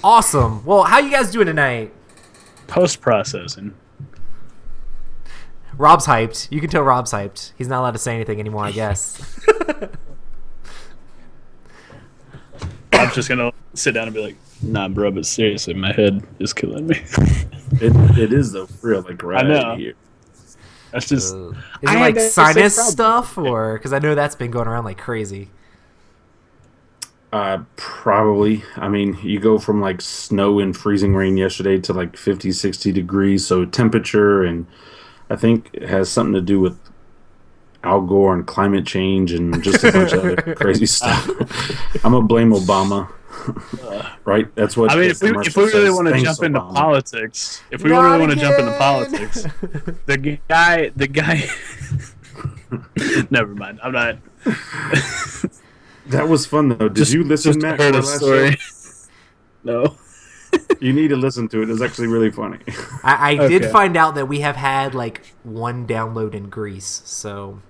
Awesome. Well, how you guys doing tonight? Post processing. Rob's hyped. You can tell Rob's hyped. He's not allowed to say anything anymore, I guess. I'm just gonna sit down and be like, "Nah, bro, but seriously, my head is killing me." It is though, for real, like right know. here. That's just. Is I it had like that sinus same problem. stuff, or because I know that's been going around like crazy? Probably. I mean, you go from like snow and freezing rain yesterday to like 50, 60 degrees. So temperature, and I think it has something to do with Al Gore and climate change and just a bunch of other crazy stuff. I'm gonna blame Obama. Right? That's what I mean, the if we commercial really says. want to Thanks, jump into Obama. politics, Not again! the guy. Never mind. I'm not. That was fun though. Did you listen, just Matt? heard to a our last story. show? No. You need to listen to it. It's actually really funny. I did Okay. find out that we have had like one download in Greece, so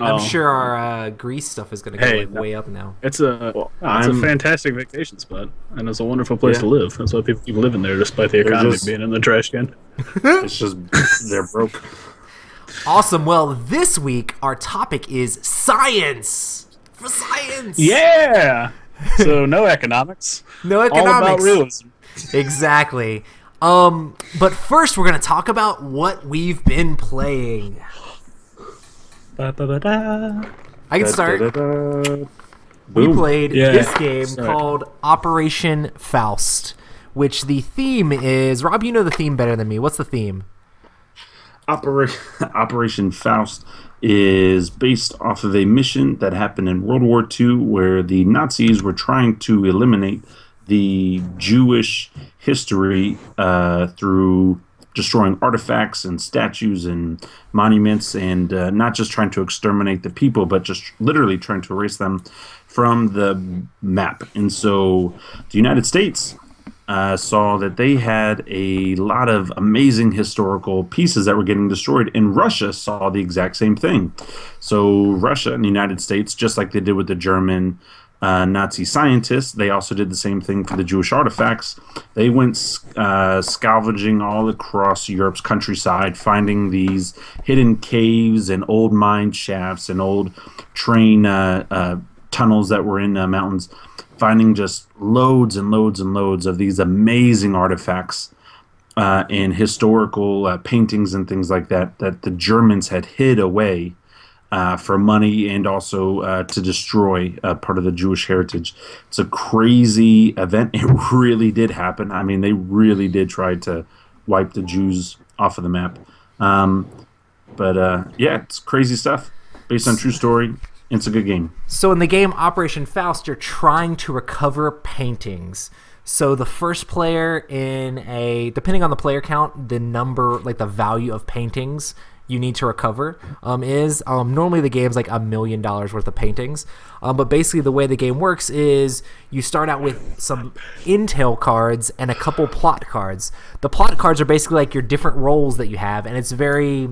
I'm Oh. sure our Greece stuff is going to go Hey, like way up now. It's a Well, it's a I'm- fantastic vacation spot, and it's a wonderful place Yeah. to live. That's why people keep living there, despite the They're economy just- being in the trash can. It's just they're broke. Awesome. Well, this week our topic is science. For science. Yeah. So no economics. No All about economics. realism. Exactly. But first we're going to talk about what we've been playing. Ba-ba-ba-da. I can start. Da-da-da-da. We Boom. played Yeah, this game start. called Operation Faust, which the theme is... Rob, you know the theme better than me. What's the theme? Operation Faust is based off of a mission that happened in World War II where the Nazis were trying to eliminate the Jewish history through destroying artifacts and statues and monuments, and not just trying to exterminate the people, but just literally trying to erase them from the map. And so the United States saw that they had a lot of amazing historical pieces that were getting destroyed, and Russia saw the exact same thing. So Russia and the United States, just like they did with the German Nazi scientists, they also did the same thing for the Jewish artifacts. They went scavenging all across Europe's countryside, finding these hidden caves and old mine shafts and old train tunnels that were in mountains, finding just loads and loads and loads of these amazing artifacts and historical paintings and things like that that the Germans had hid away for money and also to destroy part of the Jewish heritage. It's a crazy event. It really did happen. I mean, they really did try to wipe the Jews off of the map. But yeah, it's crazy stuff based on true story. It's a good game. So in the game Operation Faust, you're trying to recover paintings. So the first player in a, depending on the player count, the number, like the value of paintings you need to recover is normally the game's like $1 million worth of paintings. But basically the way the game works is you start out with some intel cards and a couple plot cards. The plot cards are basically like your different roles that you have, and it's very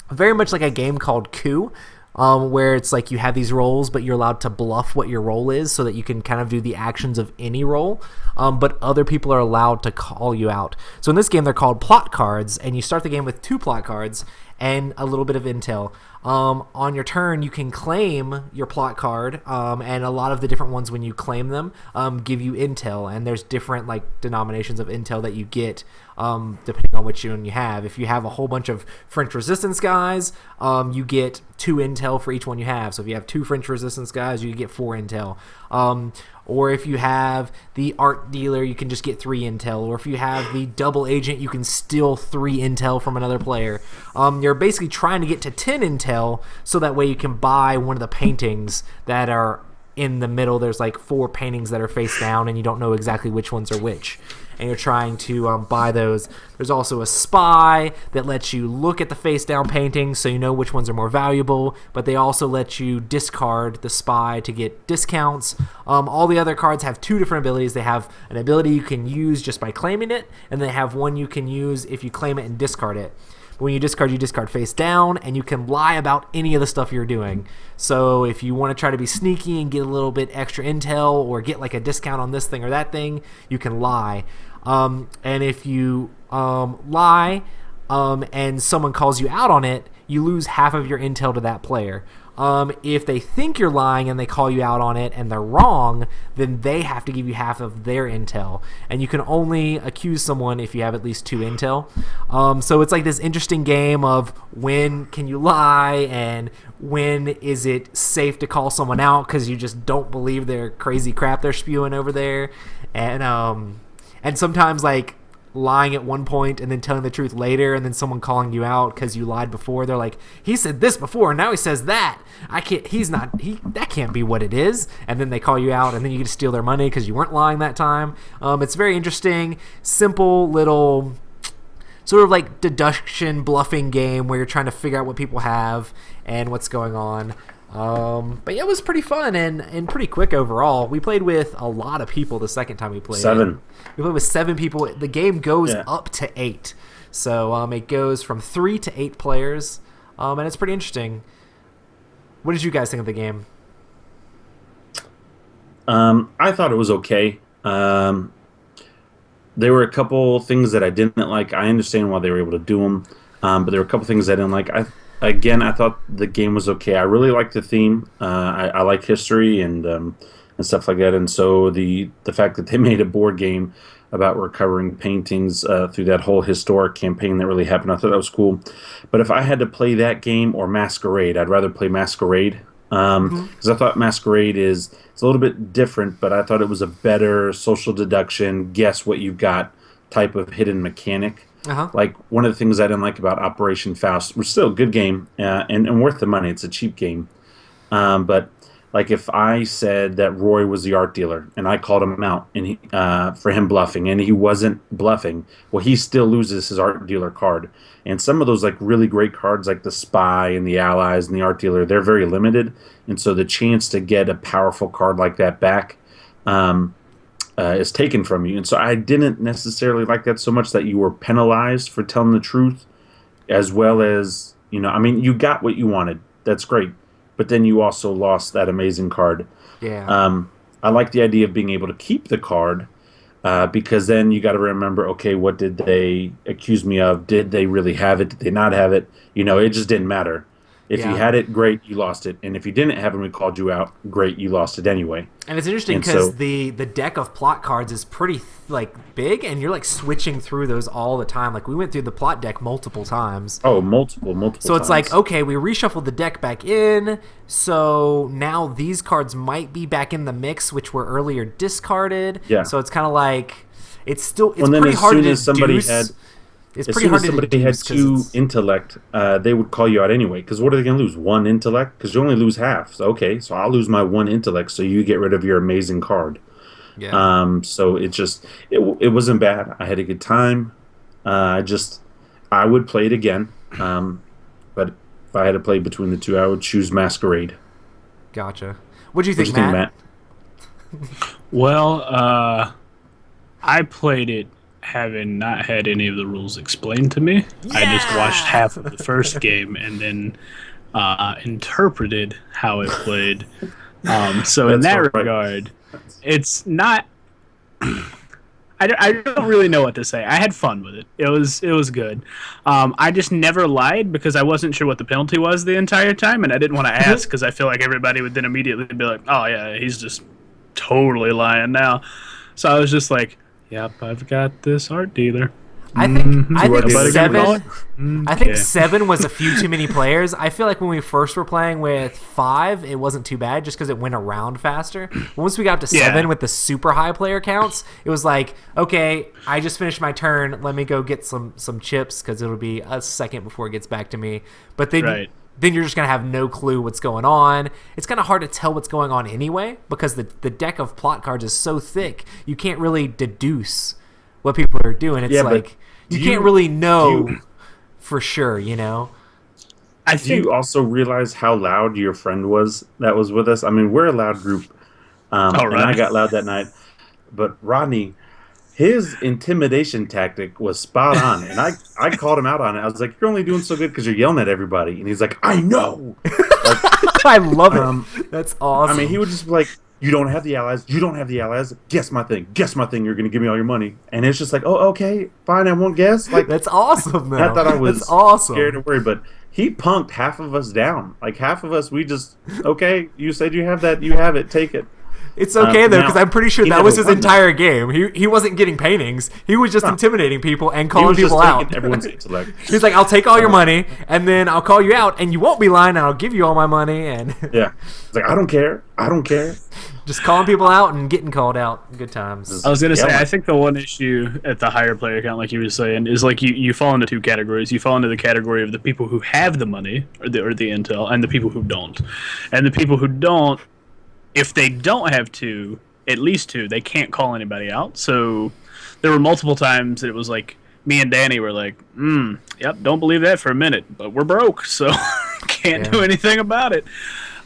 much like a game called Coup. Where it's like you have these roles, but you're allowed to bluff what your role is so that you can kind of do the actions of any role, but other people are allowed to call you out. So in this game, they're called plot cards, and you start the game with 2 plot cards and a little bit of intel. On your turn, you can claim your plot card, and a lot of the different ones, when you claim them, give you intel, and there's different like denominations of intel that you get depending on which one you have. If you have a whole bunch of French resistance guys, you get 2 intel for each one you have. So if you have 2 French resistance guys, you get 4 intel. Or if you have the art dealer, you can just get 3 intel. Or if you have the double agent, you can steal 3 intel from another player. You're basically trying to get to 10 intel so that way you can buy one of the paintings that are in the middle. There's like 4 paintings that are face down, and you don't know exactly which ones are which. And you're trying to buy those. There's also a spy that lets you look at the face down paintings so you know which ones are more valuable, but they also let you discard the spy to get discounts. All the other cards have 2 different abilities. They have an ability you can use just by claiming it, and they have one you can use if you claim it and discard it. But when you discard face down, and you can lie about any of the stuff you're doing. So if you want to try to be sneaky and get a little bit extra intel or get like a discount on this thing or that thing, you can lie. And if you lie and someone calls you out on it, you lose half of your intel to that player. If they think you're lying and they call you out on it and they're wrong, then they have to give you half of their intel. And you can only accuse someone if you have at least 2 intel. So it's like this interesting game of when can you lie and when is it safe to call someone out because you just don't believe their crazy crap they're spewing over there. And sometimes like lying at one point and then telling the truth later, and then someone calling you out because you lied before. They're like, he said this before and now he says that. That can't be what it is. And then they call you out, and then you get to steal their money because you weren't lying that time. It's very interesting, simple little sort of like deduction bluffing game where you're trying to figure out what people have and what's going on. But yeah, it was pretty fun and pretty quick overall. We played with a lot of people the second time we played. 7. We played with 7 people. The game goes up to 8. So it goes from 3 to 8 players. And it's pretty interesting. What did you guys think of the game? I thought it was okay. There were a couple things that I didn't like. I understand why they were able to do them. But there were a couple things I didn't like. I thought the game was okay. I really like the theme. I like history and stuff like that. And so the fact that they made a board game about recovering paintings through that whole historic campaign that really happened, I thought that was cool. But if I had to play that game or Masquerade, I'd rather play Masquerade because I thought Masquerade it's a little bit different, but I thought it was a better social deduction, guess what you've got type of hidden mechanic. Like one of the things I didn't like about Operation Faust, was still a good game and worth the money. It's a cheap game. But like if I said that Roy was the art dealer and I called him out and for him bluffing and he wasn't bluffing, well, he still loses his art dealer card. And some of those like really great cards like the Spy and the Allies and the art dealer, they're very limited. And so the chance to get a powerful card like that back is taken from you. And so I didn't necessarily like that so much, that you were penalized for telling the truth, as well as, you got what you wanted. That's great. But then you also lost that amazing card. Yeah. I like the idea of being able to keep the card because then you got to remember, okay, what did they accuse me of? Did they really have it? Did they not have it? It just didn't matter. If you had it, great, you lost it. And if you didn't have it and we called you out, great, you lost it anyway. And it's interesting because the deck of plot cards is pretty big, and you're like switching through those all the time. Like we went through the plot deck multiple times. Oh, multiple So it's like, okay, we reshuffled the deck back in, so now these cards might be back in the mix, which were earlier discarded. Yeah. So it's kind of like, it's pretty as hard soon to as somebody deduce. had It's As pretty soon hard as to somebody had deduce 2 intellect, they would call you out anyway. Because what are they going to lose? 1 intellect? Because you only lose half. So, okay, so I'll lose my 1 intellect, so you get rid of your amazing card. Yeah. So it wasn't bad. I had a good time. I would play it again. But if I had to play between the 2, I would choose Masquerade. Gotcha. What do you What think, do you Matt? think, Matt? Well, I played it having not had any of the rules explained to me. Yeah! I just watched half of the first game and then interpreted how it played. So in that regard, it's not. I don't really know what to say. I had fun with it. It was good. I just never lied because I wasn't sure what the penalty was the entire time, and I didn't want to ask because I feel like everybody would then immediately be like, "Oh yeah, he's just totally lying now." So I was just like, "Yep, I've got this art dealer." I think Nobody gonna call seven. it? I think Yeah. 7 was a few too many players. I feel like when we first were playing with 5, it wasn't too bad just because it went around faster. Once we got to 7 with the super high player counts, it was like, okay, I just finished my turn. Let me go get some chips because it'll be a second before it gets back to me. But then you're just going to have no clue what's going on. It's kind of hard to tell what's going on anyway because the deck of plot cards is so thick, you can't really deduce what people are doing. It's like you can't really know for sure, you know? Do you also realize how loud your friend was that was with us? I mean, we're a loud group, and I got loud that night. But Rodney, his intimidation tactic was spot on, and I called him out on it. I was like, "You're only doing so good because you're yelling at everybody," and he's like, "I know." I love it. That's awesome. I mean, he would just be like, "You don't have the allies. You don't have the allies. Guess my thing. Guess my thing. You're gonna give me all your money." And it's just like, "Oh, okay, fine. I won't guess." Like that's awesome. Though. I thought I was that's awesome. scared and worried, but he punked half of us down. Like half of us, we just okay. You said you have that. You have it. Take it. It's okay though, because I'm pretty sure that was his won entire game. He wasn't getting paintings. He was just intimidating people and calling people out. Everyone's intellect. He's like, "I'll take all your money, and then I'll call you out, and you won't be lying, and I'll give you all my money." And yeah, it's like I don't care. I don't care. Just calling people out and getting called out. Good times. I was gonna say, I think the one issue at the higher player count, like you were saying, is like you fall into two categories. You fall into the category of the people who have the money or the intel, and the people who don't. And the people who don't, if they don't have at least two, they can't call anybody out. So there were multiple times that it was like me and Danny were like, yep, don't believe that for a minute, but we're broke, so can't do anything about it.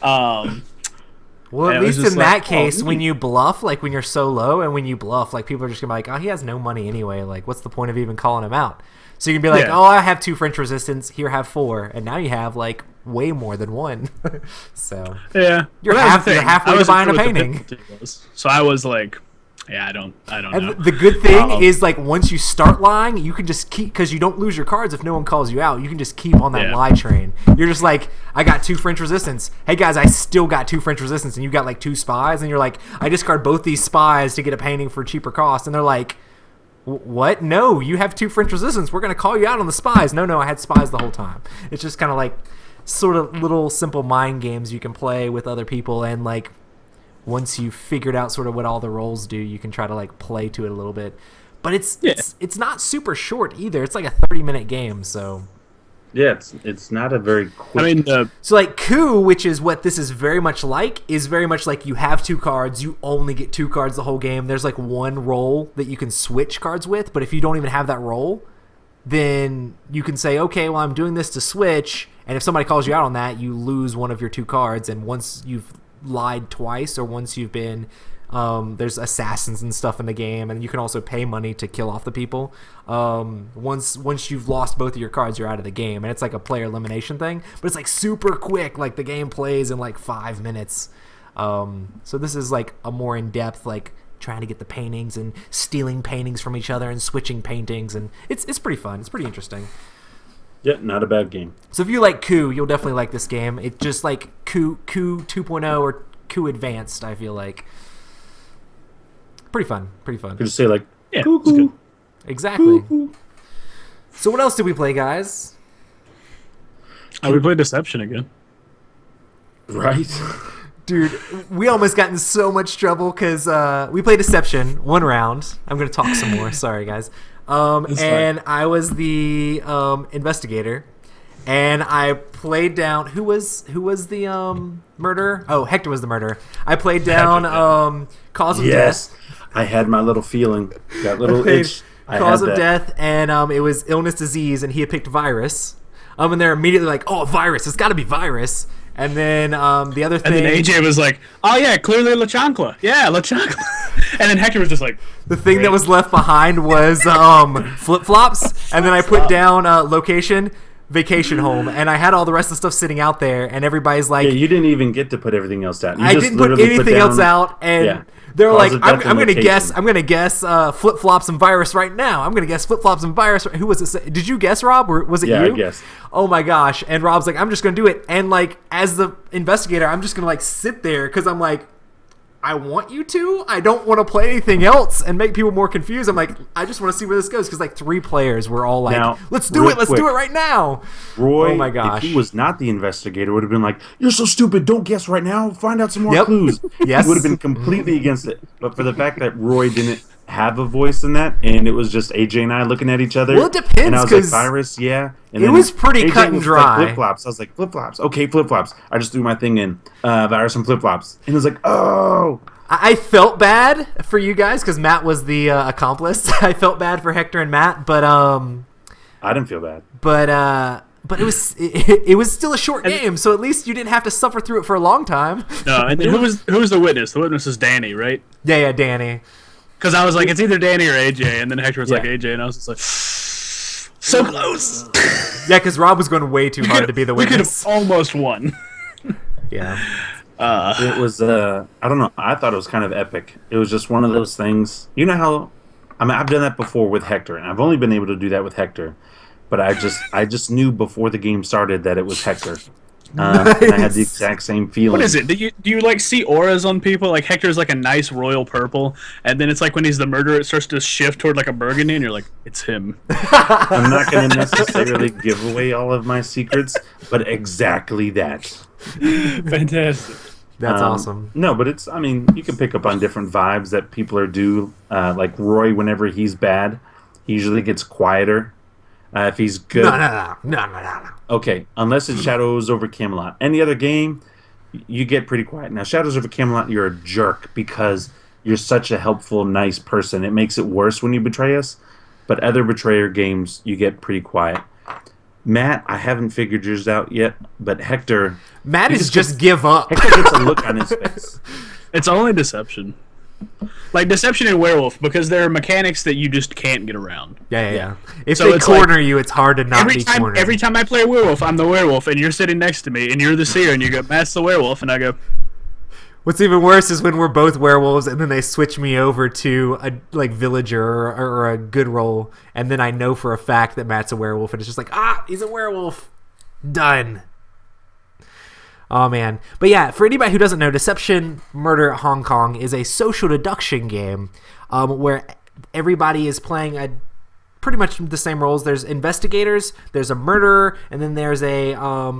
Well, at least in that case, when you bluff, like when you're so low and when you bluff, like people are just going to be like, oh, he has no money anyway. Like, what's the point of even calling him out? So you can be like, oh, I have 2 French resistance. Here, have 4. And now you have like way more than 1. So you're halfway to buying a painting. So I was like, yeah, I don't know. The good thing is like once you start lying, you can just keep, because you don't lose your cards if no one calls you out. You can just keep on that lie train. You're just like, I got 2 French resistance. Hey guys, I still got 2 French resistance, and you got like 2 spies, and you're like, I discard both these spies to get a painting for cheaper cost, and they're like, what? No, you have 2 French resistance. We're gonna call you out on the spies. No, I had spies the whole time. It's just kind of like sort of little simple mind games you can play with other people, and like once you've figured out sort of what all the roles do, you can try to like play to it a little bit. But it's not super short either. It's like a 30-minute game, so yeah, it's not a very quick. I mean, so like coup, which is what this is very much like, is very much like you have 2 cards, you only get 2 cards the whole game. There's like 1 role that you can switch cards with, but if you don't even have that role, then you can say, okay, well, I'm doing this to switch, and if somebody calls you out on that, you lose one of your 2 cards, and once you've lied twice, or once you've been there's assassins and stuff in the game, and you can also pay money to kill off the people. Once you've lost both of your cards, you're out of the game, and it's like a player elimination thing, but it's like super quick. Like the game plays in like 5 minutes. So this is like a more in-depth, like trying to get the paintings and stealing paintings from each other and switching paintings, and it's pretty fun. It's pretty interesting. Yeah, not a bad game. So if you like Coup, you'll definitely like this game. It's just like Coup 2.0 or Coup Advanced, I feel like. Pretty fun. Could you say like, good. Exactly. So what else did we play, guys? We played Deception again. Right? Dude, we almost got in so much trouble because we played Deception 1 round. I'm going to talk some more. Sorry, guys. And I was the investigator, and I played down who was the murderer? Oh, Hector was the murderer. I played down Cause of Death. I had my little feeling, that little itch. Cause of Death, and it was illness, disease, and he had picked virus. And they're immediately like, oh, virus! It's got to be virus. And then the other thing... And then AJ was like, oh yeah, clearly La Chancla. Yeah, La Chancla. And then Hector was just like... The thing that was left behind was flip-flops. And then I put down location, vacation home. And I had all the rest of the stuff sitting out there. And everybody's like... Yeah, you didn't even get to put everything else down. I didn't put anything else out. And they were like, I'm going to guess flip-flops and virus right now. I'm going to guess flip-flops and virus. Who was it? Did you guess, Rob? Or was it you? Yeah, I guessed. Oh my gosh. And Rob's like, I'm just going to do it. And like, as the investigator, I'm just going to like sit there because I'm like, I want you to. I don't want to play anything else and make people more confused. I'm like, I just want to see where this goes because like 3 players were all like, now, let's do it. Let's do it right now. Roy, oh my gosh. If he was not the investigator, would have been like, you're so stupid. Don't guess right now. Find out some more clues. Yes. He would have been completely against it. But for the fact that Roy didn't have a voice in that, and it was just AJ and I looking at each other. Well, it depends. And I was like, virus, yeah. And it was pretty AJ cut and dry. Like, flip-flops. I was like, flip-flops. Okay, flip-flops. I just threw my thing in. Virus and flip-flops. And it was like, oh. I felt bad for you guys because Matt was the accomplice. I felt bad for Hector and Matt, but I didn't feel bad. But it was still a short game, so at least you didn't have to suffer through it for a long time. No, and who was the witness? The witness is Danny, right? Yeah, Danny. Because I was like, it's either Danny or AJ, and then Hector was like Yeah. AJ, and I was just like, so close. Yeah, because Rob was going way too hard to be the We could have witness. almost won. Yeah. It was I don't know. I thought it was kind of epic. It was just one of those things. You know how I mean I've done that before with Hector, and I've only been able to do that with Hector. But I just knew before the game started that it was Hector. And I had the exact same feeling. What is it? Do you like see auras on people? Like Hector's like a nice royal purple, and then it's like when he's the murderer, it starts to shift toward like a burgundy, and you're like, it's him. I'm not going to necessarily give away all of my secrets, but exactly that. Fantastic. That's awesome. No, but it's, I mean, you can pick up on different vibes that people are due. Like Roy, whenever he's bad, he usually gets quieter. If he's good. No. Okay, unless it's Shadows over Camelot. Any other game, you get pretty quiet. Now, Shadows over Camelot, you're a jerk because you're such a helpful, nice person. It makes it worse when you betray us. But other Betrayer games, you get pretty quiet. Matt, I haven't figured yours out yet, but Hector... Matt is just give up. Hector gets a look on his face. It's only deception. Like deception and werewolf, because there are mechanics that you just can't get around. Yeah. If So they it's corner like, you, it's hard to not be cornered. Every time I play a werewolf, I'm the werewolf, and you're sitting next to me, and you're the seer, and you go, Matt's the werewolf, and I go, What's even worse is when we're both werewolves, and then they switch me over to a villager or a good role, and then I know for a fact that Matt's a werewolf, and it's just like, he's a werewolf. Done. Oh, man. But yeah, for anybody who doesn't know, Deception Murder Hong Kong is a social deduction game where everybody is playing pretty much the same roles. There's investigators, there's a murderer, and then there's a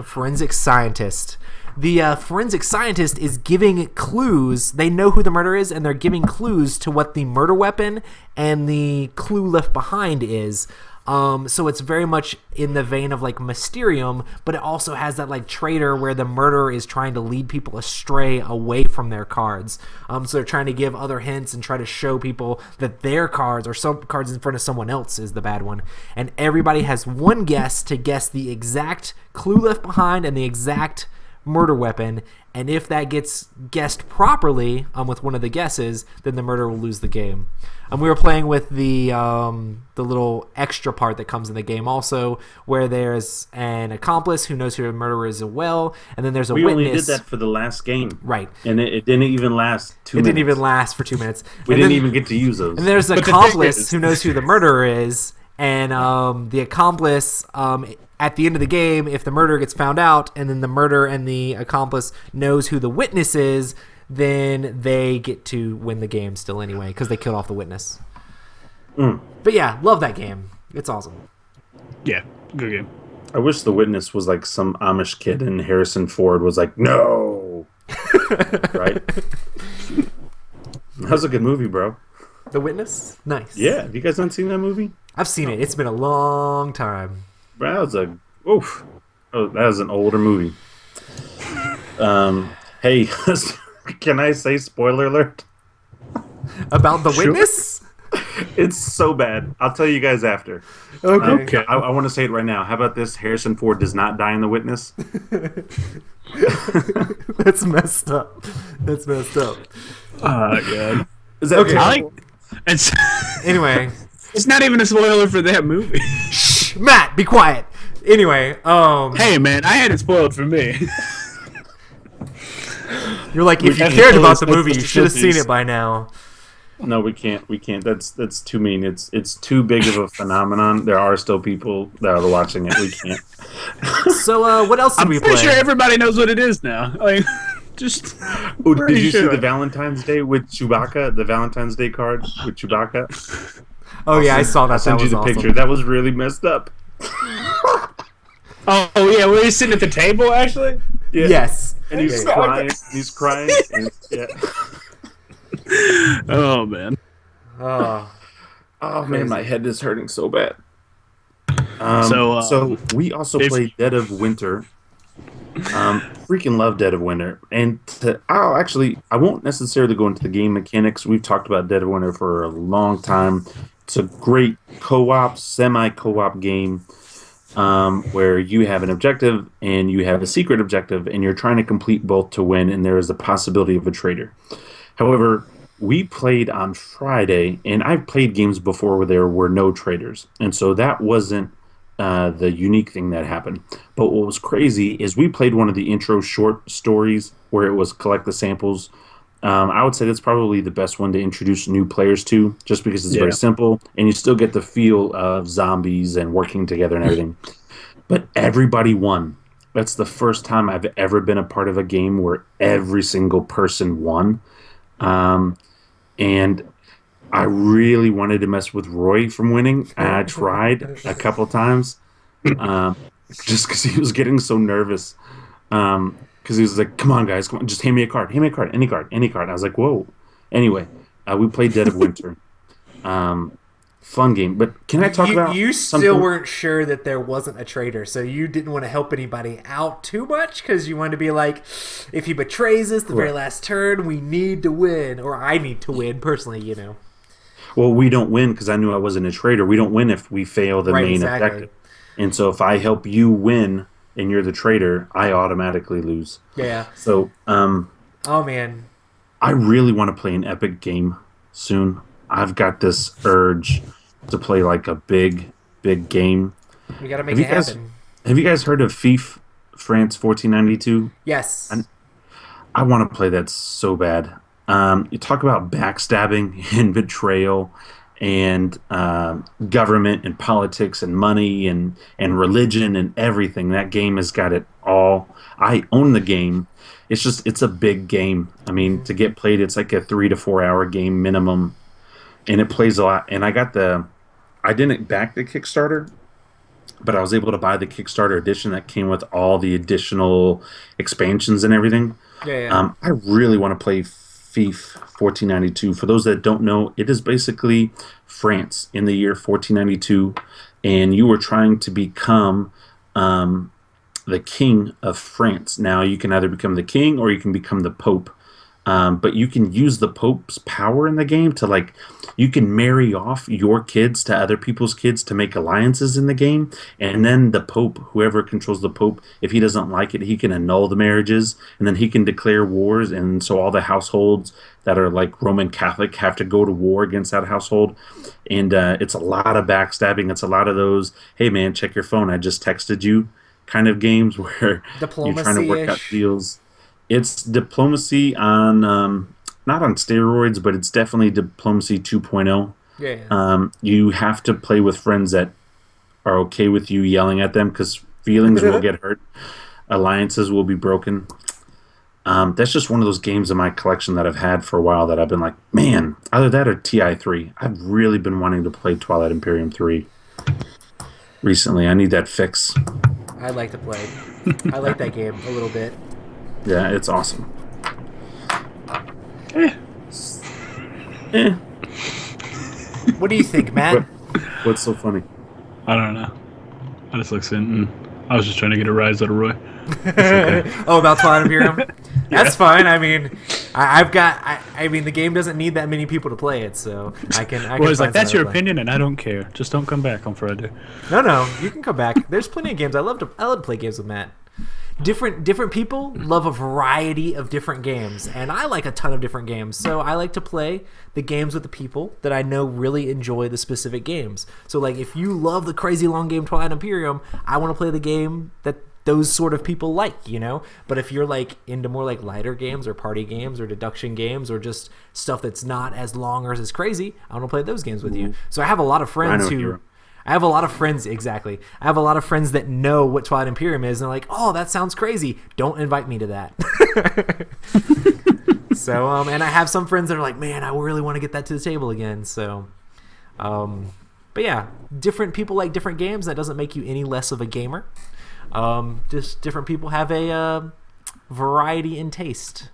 forensic scientist. The forensic scientist is giving clues. They know who the murderer is, and they're giving clues to what the murder weapon and the clue left behind is. So it's very much in the vein of like Mysterium, but it also has that like traitor where the murderer is trying to lead people astray away from their cards. So they're trying to give other hints and try to show people that their cards or some cards in front of someone else is the bad one. And everybody has one guess to guess the exact clue left behind and the exact murder weapon. And if that gets guessed properly with one of the guesses, then the murderer will lose the game. We were playing with the little extra part that comes in the game also, where there's an accomplice who knows who the murderer is as well, and then there's a witness. We only did that for the last game. Right. And it didn't even last 2 minutes. It didn't even last for 2 minutes. We didn't even get to use those. And there's an But the thing accomplice is- who knows who the murderer is, and the accomplice... at the end of the game, if the murderer gets found out and then the murderer and the accomplice knows who the witness is, then they get to win the game still anyway because they killed off the witness. But yeah, love that game. It's awesome. yeah, good game. I wish the witness was like some Amish kid and Harrison Ford was like, no! Right? That was a good movie, bro. The Witness? Nice. Yeah, have you guys not seen that movie? I've seen it. It's been a long time. Bro, that was that was an older movie. Hey, can I say spoiler alert? About the Sure. Witness? It's so bad. I'll tell you guys after. Okay. I want to say it right now. How about this? Harrison Ford does not die in The Witness. That's messed up. That's messed up. Oh god. Is that Okay. terrible? I like it's Anyway. it's not even a spoiler for that movie. Shh, Matt, be quiet. Anyway, Hey man, I had it spoiled for me. you're like, if you can't cared spoil about this, the that's movie, the you should have seen filthies. it by now. No, we can't. We can't. That's too mean. It's too big of a phenomenon. There are still people that are watching it. We can't. So, what else did I'm we pretty play? sure everybody knows what it is now. Like, just Oh, did Pretty you see sure. the Valentine's Day with Chewbacca? The Valentine's Day card with Chewbacca? Oh, yeah, I saw that. I'll send That you was the awesome. picture. That was really messed up. oh yeah, were you sitting at the table actually? Yeah. Yes. And he's Yeah. crying. He's crying. And, yeah. Oh man. Oh. Oh man, my head is hurting so bad. So, we also if- played Dead of Winter. Freaking love Dead of Winter, and I won't necessarily go into the game mechanics. We've talked about Dead of Winter for a long time. It's a great co-op, semi-co-op game where you have an objective and you have a secret objective, and you're trying to complete both to win. And there is a possibility of a traitor. However, we played on Friday, and I've played games before where there were no traders, and so that wasn't the unique thing that happened. But what was crazy is we played one of the intro short stories where it was collect the samples. I would say that's probably the best one to introduce new players to, just because it's very Yeah. simple and you still get the feel of zombies and working together and everything. But everybody won. That's the first time I've ever been a part of a game where every single person won. Um, and I really wanted to mess with Roy from winning. I tried a couple times, um, just because he was getting so nervous. Because he was like, "Come on, guys, come on, just hand me a card, any card, any card." I was like, "Whoa." Anyway, we played Dead of Winter. Um, Fun game, but can I talk about You something? still weren't sure that there wasn't a traitor, so you didn't want to help anybody out too much because you wanted to be like, if he betrays us the very Right. last turn, we need to win, or I need to win personally, you know. Well, we don't win because I knew I wasn't a traitor. We don't win if we fail the Right, main exactly. objective. And so if I help you win and you're the traitor, I automatically lose. Yeah. So Oh man. I really want to play an epic game soon. I've got this urge to play like a big game. We gotta make Have it you guys happen. have you guys heard of FIFA France 1492? Yes. I want to play that so bad. You talk about backstabbing and betrayal and government and politics and money and religion and everything. That game has got it all. I own the game. It's a big game. I mean, to get played, it's like a 3 to 4 hour game minimum, and it plays a lot. And I didn't back the Kickstarter, but I was able to buy the Kickstarter edition that came with all the additional expansions and everything. Yeah. I really want to play FIFA 1492. For those that don't know, it is basically France in the year 1492, and you were trying to become the king of France. Now, you can either become the king or you can become the pope. But you can use the Pope's power in the game to, like, you can marry off your kids to other people's kids to make alliances in the game. And then the Pope, whoever controls the Pope, if he doesn't like it, he can annul the marriages and then he can declare wars. And so all the households that are like Roman Catholic have to go to war against that household. And it's a lot of backstabbing. It's a lot of those, hey man, check your phone, I just texted you kind of games where you're trying to work out Diplomacy-ish. deals. It's diplomacy on not on steroids, but it's definitely diplomacy 2.0. Yeah. You have to play with friends that are okay with you yelling at them because feelings will get hurt, alliances will be broken. That's just one of those games in my collection that I've had for a while that I've been like, man, either that or TI3. I've really been wanting to play Twilight Imperium 3 recently. I need that fix. I'd like to play. I like that game a little bit. Yeah, it's awesome. Eh, Eh, What do you think, Matt? what's so funny? I don't know. I just looked in and I was just trying to get a rise out of Roy. Oh, about Twilight Imperium? That's fine. I mean, I've got. I mean, the game doesn't need that many people to play it, so I can. Roy's like, find that's something your to play. opinion and I don't care. Just don't come back on Friday. No, you can come back. There's plenty of games. I love to play games with Matt. Different people love a variety of different games, and I like a ton of different games. So I like to play the games with the people that I know really enjoy the specific games. So like, if you love the crazy long game Twilight Imperium, I want to play the game that those sort of people like, you know. But if you're like into more like lighter games or party games or deduction games or just stuff that's not as long or as crazy, I want to play those games with you. So I have a lot of friends Rhino who. Hero. I have a lot of friends, exactly. I have a lot of friends that know what Twilight Imperium is, and they're like, oh, that sounds crazy. Don't invite me to that. So, and I have some friends that are like, man, I really want to get that to the table again. So, but yeah, different people like different games. That doesn't make you any less of a gamer. Just different people have a variety in taste.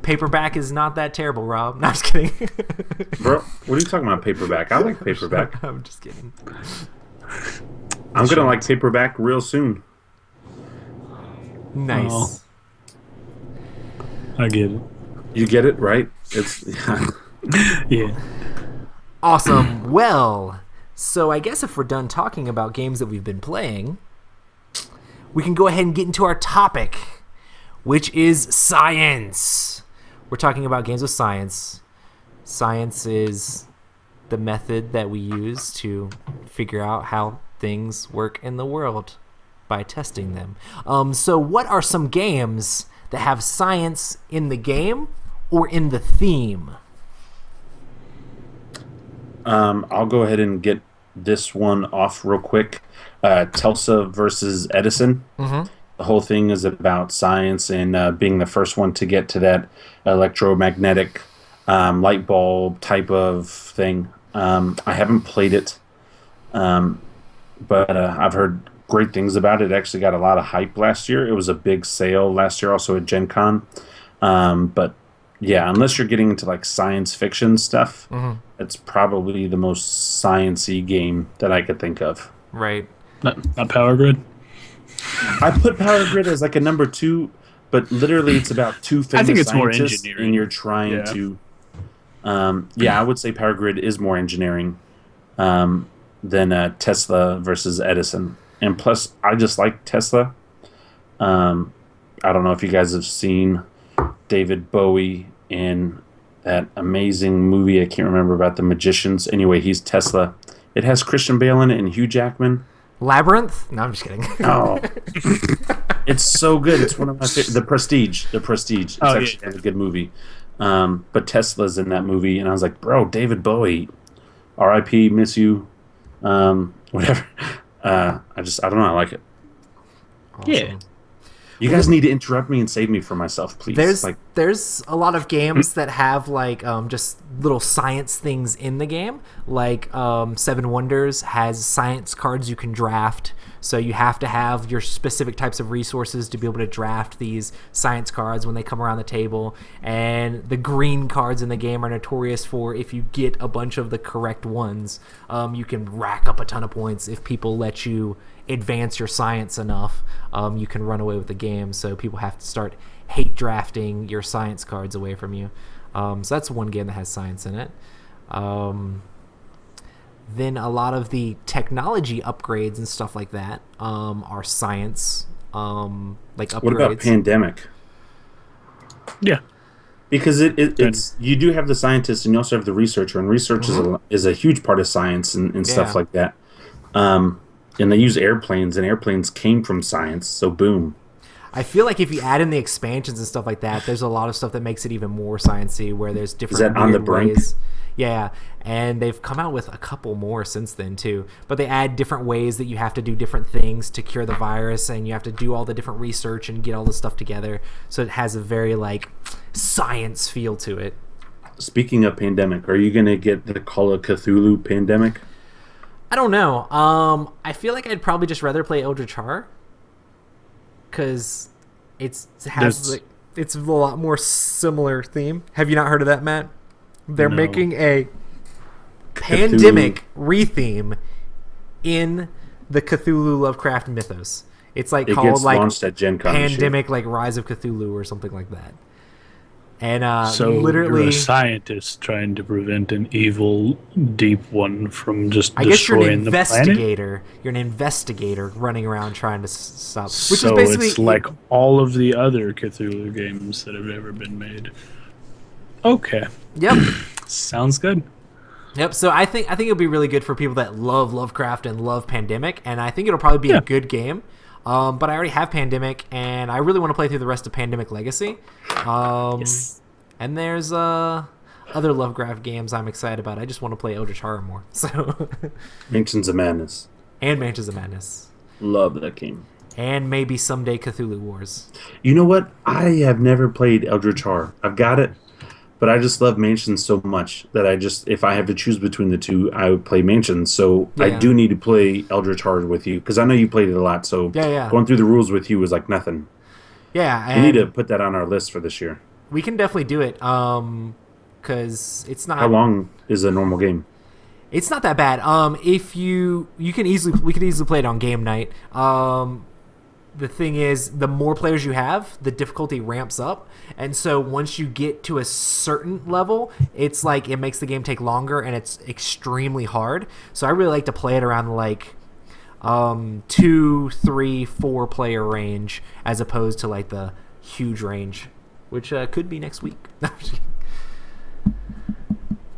Paperback is not that terrible, Rob. No, I'm just kidding. Bro, what are you talking about, paperback? I like paperback. I'm just kidding. I'm going to like paperback real soon. Nice. Oh. I get it. You get it, right? It's Yeah. Awesome. Well, so I guess if we're done talking about games that we've been playing, we can go ahead and get into our topic, which is science. we're talking about games of science. Science is the method that we use to figure out how things work in the world by testing them. So what are some games that have science in the game or in the theme? I'll go ahead and get this one off real quick. Telsa versus Edison. Mm-hmm. The whole thing is about science and being the first one to get to that electromagnetic light bulb type of thing. I haven't played it, but I've heard great things about it. It actually got a lot of hype last year. It was a big sale last year, also at Gen Con. But yeah, unless you're getting into like science fiction stuff, it's probably the most science-y game that I could think of. Right. Not Power Grid. I put Power Grid as like a number 2, but literally it's about two famous I think it's more scientists, engineering. and you're trying to. I would say Power Grid is more engineering than Tesla versus Edison, and plus I just like Tesla. I don't know if you guys have seen David Bowie in that amazing movie. I can't remember about the magicians. Anyway, he's Tesla. It has Christian Bale in it and Hugh Jackman. Labyrinth? No, I'm just kidding. Oh, it's so good. It's one of my favorite. The Prestige. It's actually a good movie. But Tesla's in that movie, and I was like, bro, David Bowie, R.I.P. Miss you, whatever. I don't know. I like it. Awesome. Yeah. You guys need to interrupt me and save me from myself, please. There's a lot of games that have like just little science things in the game. Like Seven Wonders has science cards you can draft. So you have to have your specific types of resources to be able to draft these science cards when they come around the table. And the green cards in the game are notorious for, if you get a bunch of the correct ones, you can rack up a ton of points. If people let you advance your science enough, you can run away with the game. So people have to start hate drafting your science cards away from you. So that's one game that has science in it. Then a lot of the technology upgrades and stuff like that are science like upgrades. What about Pandemic? Yeah. Because it's you do have the scientist and you also have the researcher, and research is a huge part of science and stuff like that. And they use airplanes, and airplanes came from science, so boom. I feel like if you add in the expansions and stuff like that, there's a lot of stuff that makes it even more sciencey, where there's different Is that On the Brink? ways. Yeah, and they've come out with a couple more since then too. But they add different ways that you have to do different things to cure the virus, and you have to do all the different research and get all the stuff together. So it has a very like science feel to it. Speaking of Pandemic, are you going to get the Call of Cthulhu Pandemic? I don't know. I feel like I'd probably just rather play Eldritch Horror, because it's a lot more similar theme. Have you not heard of that, Matt? They're No. making a Pandemic retheme in the Cthulhu Lovecraft mythos. It's like It called gets like launched at Gen Con this year. Pandemic, like Rise of Cthulhu or something like that. And So literally, you're a scientist trying to prevent an evil deep one from just I guess you're destroying an the planet? investigator. You're an investigator running around trying to stop. Which So is basically it's like all of the other Cthulhu games that have ever been made. Okay. Yep. Sounds good. Yep. So I think it'll be really good for people that love Lovecraft and love Pandemic, and I think it'll probably be a good game. But I already have Pandemic, and I really want to play through the rest of Pandemic Legacy. Yes. And there's other Lovecraft games I'm excited about. I just want to play Eldritch Horror more. So Mansions of Madness. and Mansions of Madness, Love that game. and maybe someday Cthulhu Wars. You know what? I have never played Eldritch Horror. I've got it, but I just love Mansions so much that if I have to choose between the two, I would play Mansions. So I Yeah. do need to play Eldritch Horror with you, because I know you played it a lot. So Yeah. going through the rules with you was like nothing. Yeah, We and need to put that on our list for this year. we can definitely do it. Because it's not. How long is a normal game? It's not that bad. If we could easily play it on game night. The thing is, the more players you have, the difficulty ramps up, and so once you get to a certain level, it's like it makes the game take longer, and it's extremely hard. So I really like to play it around like 2, 3, 4 player range, as opposed to like the huge range which could be next week.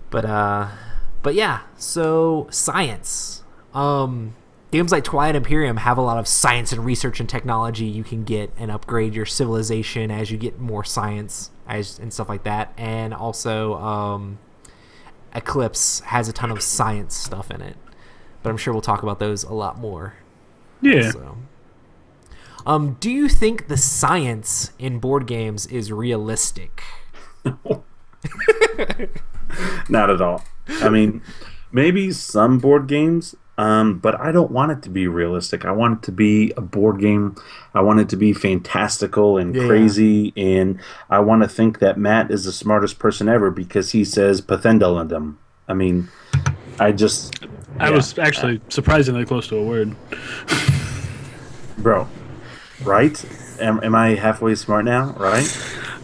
But yeah, so science. Games like Twilight Imperium have a lot of science and research and technology you can get and upgrade your civilization as you get more science and stuff like that. And also, Eclipse has a ton of science stuff in it. But I'm sure we'll talk about those a lot more. Yeah. So. Do you think the science in board games is realistic? Not at all. I mean, maybe some board games, but I don't want it to be realistic. I want it to be a board game. I want it to be fantastical and crazy, and I want to think that Matt is the smartest person ever because he says Pathendalandum. I mean, I was actually surprisingly close to a word. Bro, right? Am I halfway smart now, right?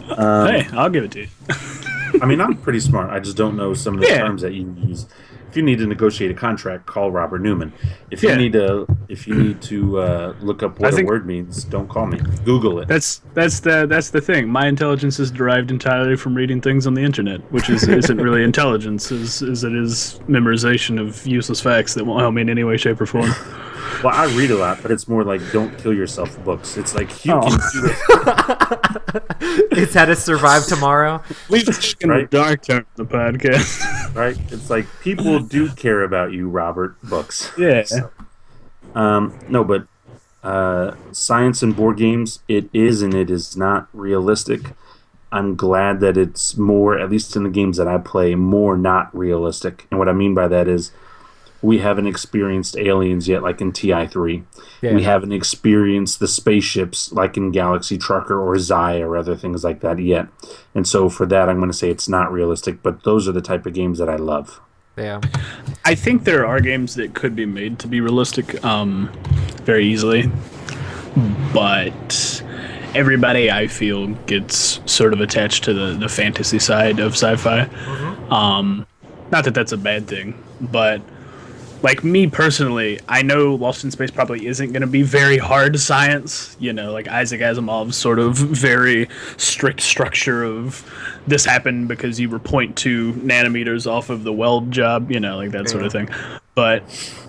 Hey, I'll give it to you. I mean, I'm pretty smart. I just don't know some of the terms that you use. If you need to negotiate a contract, call Robert Newman. If you need to look up what a word means, don't call me. Google it. That's the thing. My intelligence is derived entirely from reading things on the internet, which isn't really intelligence, as it is memorization of useless facts that won't help me in any way, shape, or form. Well, I read a lot, but it's more like "Don't Kill Yourself" books. It's like you can do it. It's How to Survive Tomorrow. We've taken a dark turn in the podcast. Right? It's like people do care about you, Robert. Books. Yeah. So, no, but science and board games, it is and it is not realistic. I'm glad that it's more, at least in the games that I play, more not realistic. And what I mean by that is, we haven't experienced aliens yet, like in TI3. Yeah. We haven't experienced the spaceships, like in Galaxy Trucker or Zaya or other things like that yet. And so for that, I'm going to say it's not realistic, but those are the type of games that I love. Yeah. I think there are games that could be made to be realistic very easily, but everybody, I feel, gets sort of attached to the fantasy side of sci-fi. Mm-hmm. Not that that's a bad thing, but... Like, me personally, I know Lost in Space probably isn't going to be very hard science. You know, like Isaac Asimov's sort of very strict structure of this happened because you were 0.2 nanometers off of the weld job, you know, like that sort of thing. But,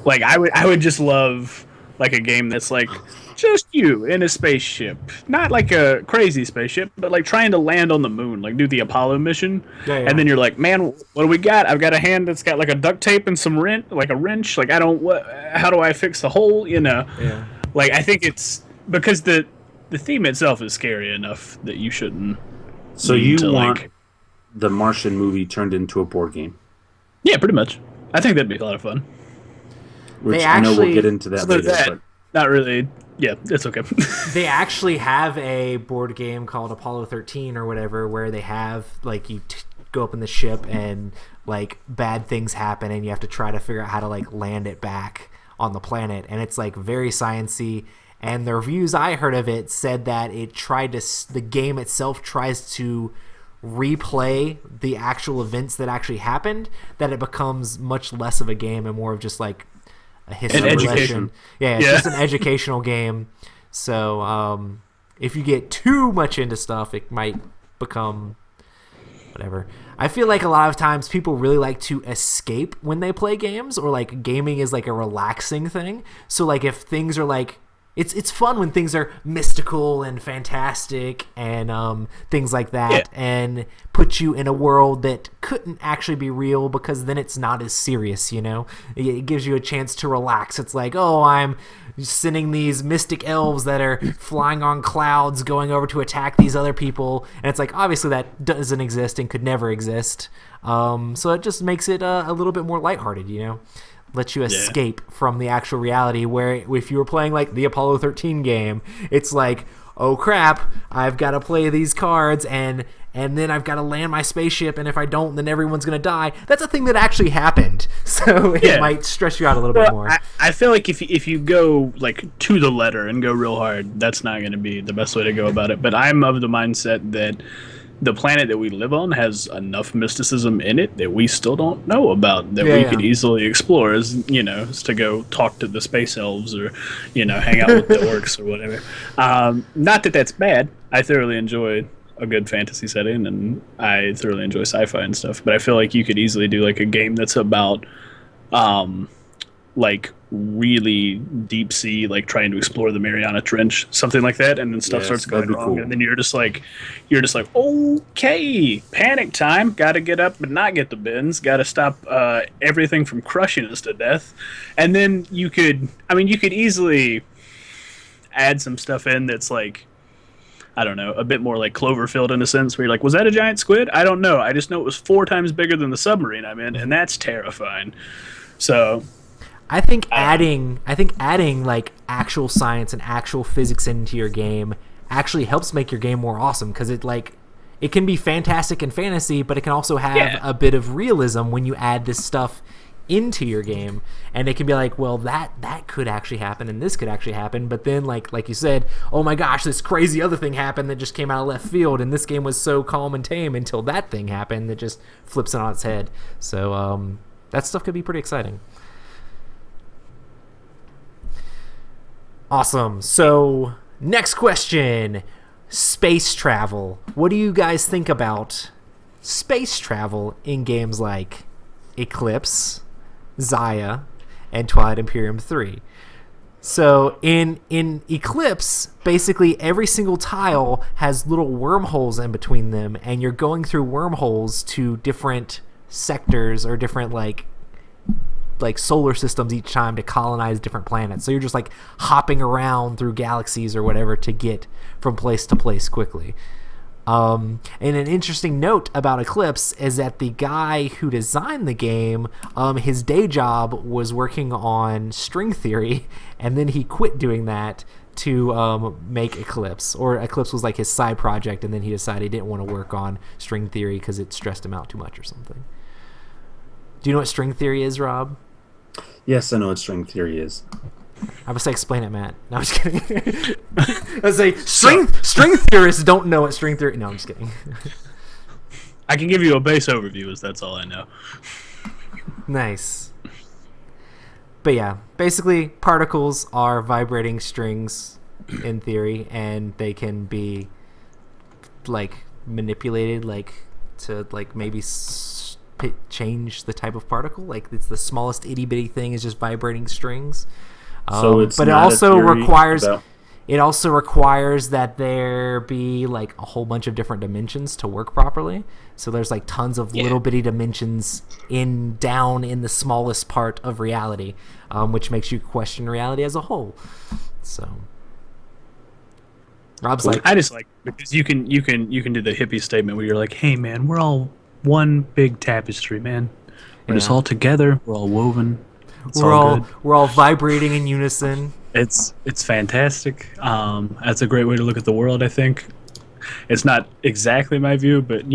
like, I would just love, like, a game that's, like, just you in a spaceship. Not like a crazy spaceship, but like trying to land on the moon, like do the Apollo mission. And then you're like, man, what do we got? I've got a hand that's got like a duct tape and some like a wrench. Like how do I fix the hole? You know? Yeah. Like I think it's because the theme itself is scary enough that you shouldn't. So you want the Martian movie turned into a board game? Yeah, pretty much. I think that'd be a lot of fun. Which I know we'll get into that later. But not really. Yeah, it's okay. They actually have a board game called Apollo 13 or whatever where they have, like, you go up in the ship and, like, bad things happen and you have to try to figure out how to, like, land it back on the planet. And it's, like, very science-y. And the reviews I heard of it said that the game itself tries to replay the actual events that actually happened, that it becomes much less of a game and more of just, like, a history lesson. Yeah, it's just an educational game. So if you get too much into stuff, it might become whatever. I feel like a lot of times people really like to escape when they play games, or like gaming is like a relaxing thing. So like if things are like it's fun when things are mystical and fantastic and things like that, and put you in a world that couldn't actually be real because then it's not as serious, you know? It gives you a chance to relax. It's like, oh, I'm sending these mystic elves that are flying on clouds going over to attack these other people, and it's like, obviously that doesn't exist and could never exist. So it just makes it a little bit more lighthearted, you know? Let you escape from the actual reality, where if you were playing like the Apollo 13 game, it's like, oh crap, I've got to play these cards and then I've got to land my spaceship, and if I don't, then everyone's going to die. That's a thing that actually happened, so it might stress you out a little bit more. I feel like if you go like to the letter and go real hard, that's not going to be the best way to go about it. But I'm of the mindset that the planet that we live on has enough mysticism in it that we still don't know about, that we could easily explore, as you know, as to go talk to the space elves or, you know, hang out with the orcs or whatever. Not that that's bad. I thoroughly enjoy a good fantasy setting, and I thoroughly enjoy sci-fi and stuff. But I feel like you could easily do like a game that's about um, like really deep sea, like trying to explore the Mariana Trench, something like that, and then stuff Yes, starts going that'd be wrong, cool. and then you're just like, okay, panic time, got to get up but not get the bends, got to stop everything from crushing us to death, and then you could easily add some stuff in that's like, I don't know, a bit more like Cloverfield in a sense, where you're like, was that a giant squid? I don't know. I just know it was 4 times bigger than the submarine I'm in, and that's terrifying. So I think adding like actual science and actual physics into your game actually helps make your game more awesome, because it can be fantastic and fantasy, but it can also have a bit of realism when you add this stuff into your game, and it can be like, well, that could actually happen and this could actually happen, but then like you said, oh my gosh, this crazy other thing happened that just came out of left field, and this game was so calm and tame until that thing happened that just flips it on its head. So that stuff could be pretty exciting. Awesome. So next question, space travel. What do you guys think about space travel in games like Eclipse, Xia, and Twilight Imperium 3? So in Eclipse, basically every single tile has little wormholes in between them, and you're going through wormholes to different sectors or different like solar systems each time to colonize different planets. So you're just like hopping around through galaxies or whatever to get from place to place quickly. And an interesting note about Eclipse is that the guy who designed the game, his day job was working on string theory, and then he quit doing that to make Eclipse. Or Eclipse was like his side project, and then he decided he didn't want to work on string theory because it stressed him out too much or something. Do you know what string theory is, Rob? Yes, I know what string theory is. I was say explain it, Matt. No, I'm just kidding. I was say string theorists don't know what string theory. No, I'm just kidding. I can give you a base overview, as that's all I know. Nice. But yeah, basically particles are vibrating strings in theory, and they can be like manipulated, like to like maybe change the type of particle. Like it's the smallest itty bitty thing is just vibrating strings. So it's but not it also a theory requires about... it also requires that there be like a whole bunch of different dimensions to work properly. So there's like tons of little bitty dimensions down in the smallest part of reality, which makes you question reality as a whole. So Rob's like, I just like, because you can do the hippie statement where you're like, hey man, we're all one big tapestry, man. We're just all together. We're all woven. we're all vibrating in unison. It's fantastic. That's a great way to look at the world, I think. It's not exactly my view, but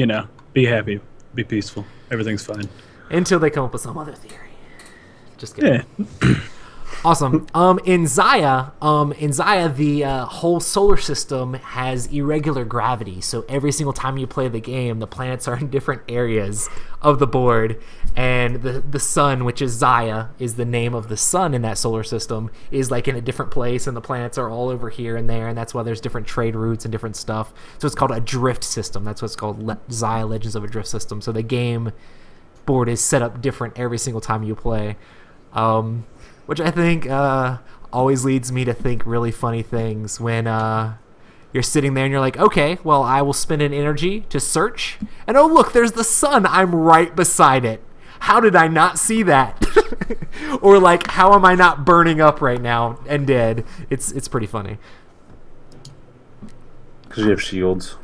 be happy, be peaceful. Everything's fine. Until they come up with some other theory. Just kidding. Yeah. Awesome. In Xia, the whole solar system has irregular gravity. So every single time you play the game, the planets are in different areas of the board, and the sun, which is Xia, is the name of the sun in that solar system, is like in a different place, and the planets are all over here and there, and that's why there's different trade routes and different stuff. So it's called a drift system. That's what's called Xia Legends of a Drift System. So the game board is set up different every single time you play. Which I think always leads me to think really funny things when you're sitting there and you're like, okay, well, I will spend an energy to search, and oh look, there's the sun. I'm right beside it. How did I not see that? Or like, how am I not burning up right now and dead? It's pretty funny. Because you have shields.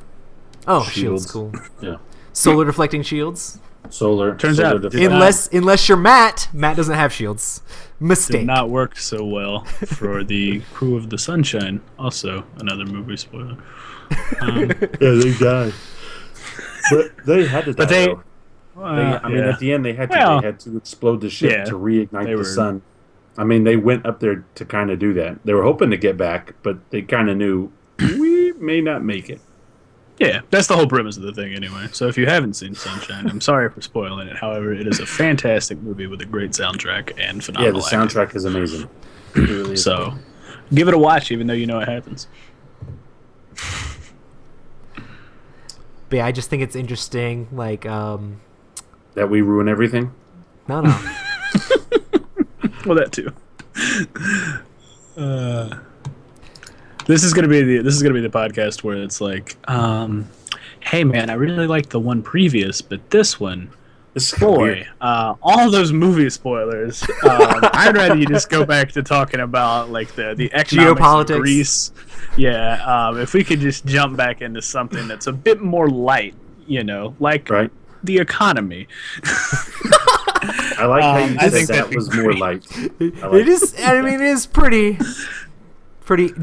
Oh, shields cool. Yeah. Solar deflecting shields. Turns out, Unless you're Matt doesn't have shields. Mistake. did not work so well for the crew of the Sunshine. Also, another movie spoiler. Yeah, they died. But they had to die. But they, though. I mean, at the end, they had to explode the ship to reignite the sun. I mean, they went up there to kind of do that. They were hoping to get back, but they kind of knew we may not make it. Yeah, that's the whole premise of the thing anyway. So if you haven't seen Sunshine, I'm sorry for spoiling it. However, it is a fantastic movie with a great soundtrack and phenomenal acting. Soundtrack is amazing. It really is. So give it a watch, even though you know it happens. But yeah, I just think it's interesting. Like, That we ruin everything. no. Well, that too. This is gonna be the podcast where it's like, hey man, I really liked the one previous, but this one, This is kinda boy, weird. all those movie spoilers. I'd rather you just go back to talking about like the economics Geopolitics. of Greece. Yeah, if we could just jump back into something that's a bit more light, like Right. the economy. I like how you I said think that that'd be was more great. light. It is. I mean, it is pretty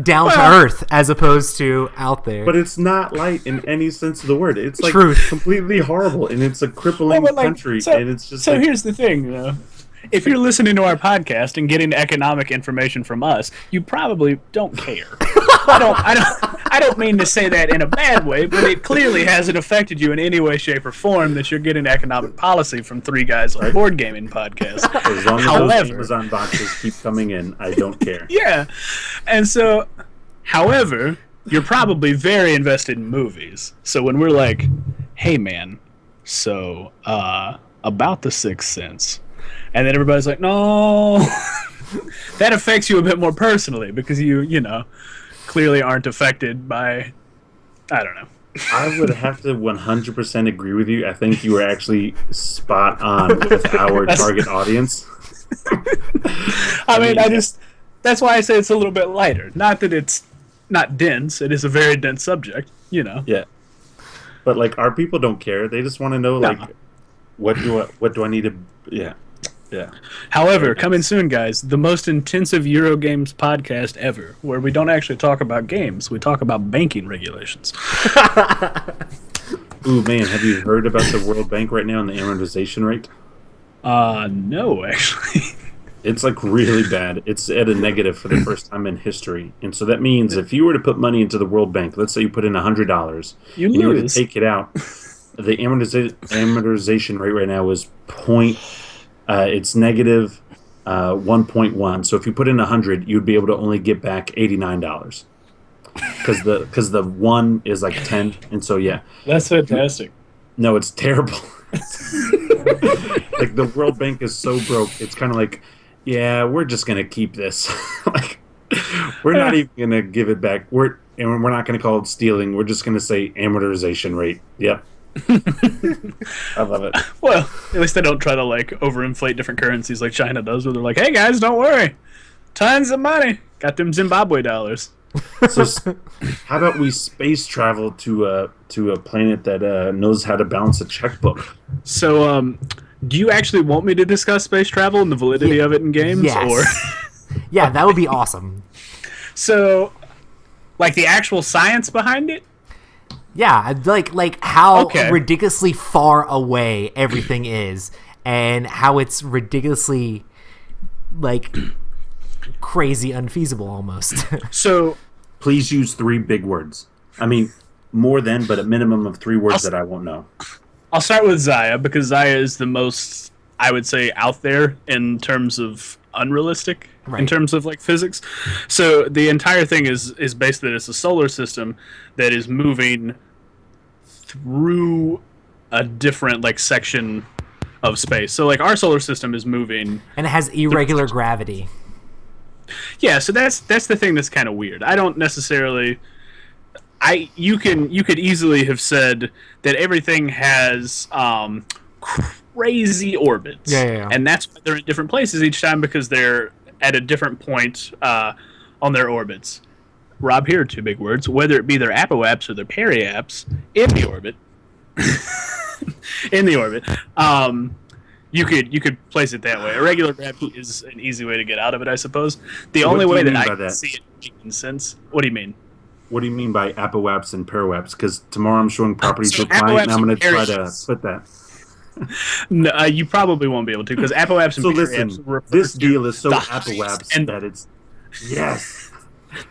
down to earth as opposed to out there. But it's not light in any sense of the word. It's like Truth. completely horrible, and it's a crippling Well, but, like, country, so- and it's just So like, here's the thing, if you're listening to our podcast and getting economic information from us, you probably don't care. I don't mean to say that in a bad way, but it clearly hasn't affected you in any way, shape, or form that you're getting economic policy from three guys on a board gaming podcast. as long as However- those Amazon boxes keep coming in, I don't care. Yeah, and so, however, you're probably very invested in movies. So when we're like, hey man, so about The Sixth Sense. And then everybody's like, no. That affects you a bit more personally because you clearly aren't affected by, I don't know. I would have to 100% agree with you. I think you were actually spot on with our target audience. I mean, that's why I say it's a little bit lighter. Not that it's not dense. It is a very dense subject, Yeah, but like our people don't care. They just want to know like, what do I need to? Yeah. However, coming soon, guys, the most intensive Eurogames podcast ever, where we don't actually talk about games, we talk about banking regulations. Ooh man, have you heard about the World Bank right now and the amortization rate? No, actually. It's like really bad. It's at a negative for the first time in history, and so that means if you were to put money into the World Bank, let's say you put in $100, You and you were to lose. take it out, the amortization rate right now is it's negative 1.1. So if you put in 100, you'd be able to only get back $89 because the one is like 10, and so yeah, That's fantastic. no, it's terrible. Like the World Bank is so broke. It's kind of like, yeah, we're just gonna keep this. Like, we're not even gonna give it back. We're not gonna call it stealing. We're just gonna say amortization rate. Yep. I love it. Well, at least they don't try to like overinflate different currencies like China does, where they're like, "Hey guys, don't worry, tons of money, got them Zimbabwe dollars." So, how about we space travel to a planet that knows how to balance a checkbook? So, do you actually want me to discuss space travel and the validity of it in games, Yes. or Yeah, that would be awesome. so, like the actual science behind it? Yeah, like how Okay. ridiculously far away everything is, and how it's ridiculously like crazy unfeasible almost. So, Please use 3 big words. I mean, more than, but a minimum of 3 words that I won't know. I'll start with Zaya because Zaya is the most, I would say, out there in terms of unrealistic, in Right. terms of like physics. So the entire thing is based that it's a solar system that is moving through a different like section of space. So like our solar system is moving. And it has irregular gravity. Yeah, so that's the thing that's kind of weird. I don't necessarily. You could easily have said that everything has crazy orbits. Yeah. And that's why they're in different places each time because they're at a different point on their orbits. Rob here, 2 big words. Whether it be their apoapse or their periapse in the orbit, you could place it that way. Irregular gravity is an easy way to get out of it, I suppose. The So only what do way you that mean I by can that? see it making sense. What do you mean? What do you mean by apoapse and paraapse? Because tomorrow I'm showing properties So to a client, and I'm going to apoapse try and to paraapse. put that. No, you probably won't be able to because apoapse and So periapse listen, refer this to deal is so the apoapse highest and that it's yes.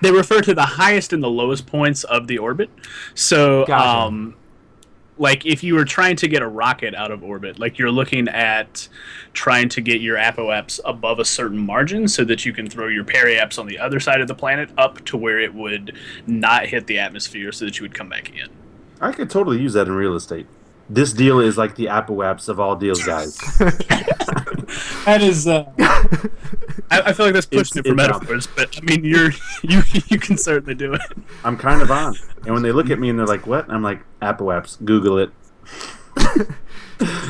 they refer to the highest and the lowest points of the orbit. So, Gotcha. like if you were trying to get a rocket out of orbit, like you're looking at trying to get your apoapse above a certain margin so that you can throw your periapse on the other side of the planet up to where it would not hit the atmosphere so that you would come back in. I could totally use that in real estate. This deal is like the Apple apps of all deals, guys. That is. I feel like that's pushing it for metaphors, but I mean, you can certainly do it. I'm kind of on. And when they look at me and they're like, "What?" I'm like, "Apple apps. Google it."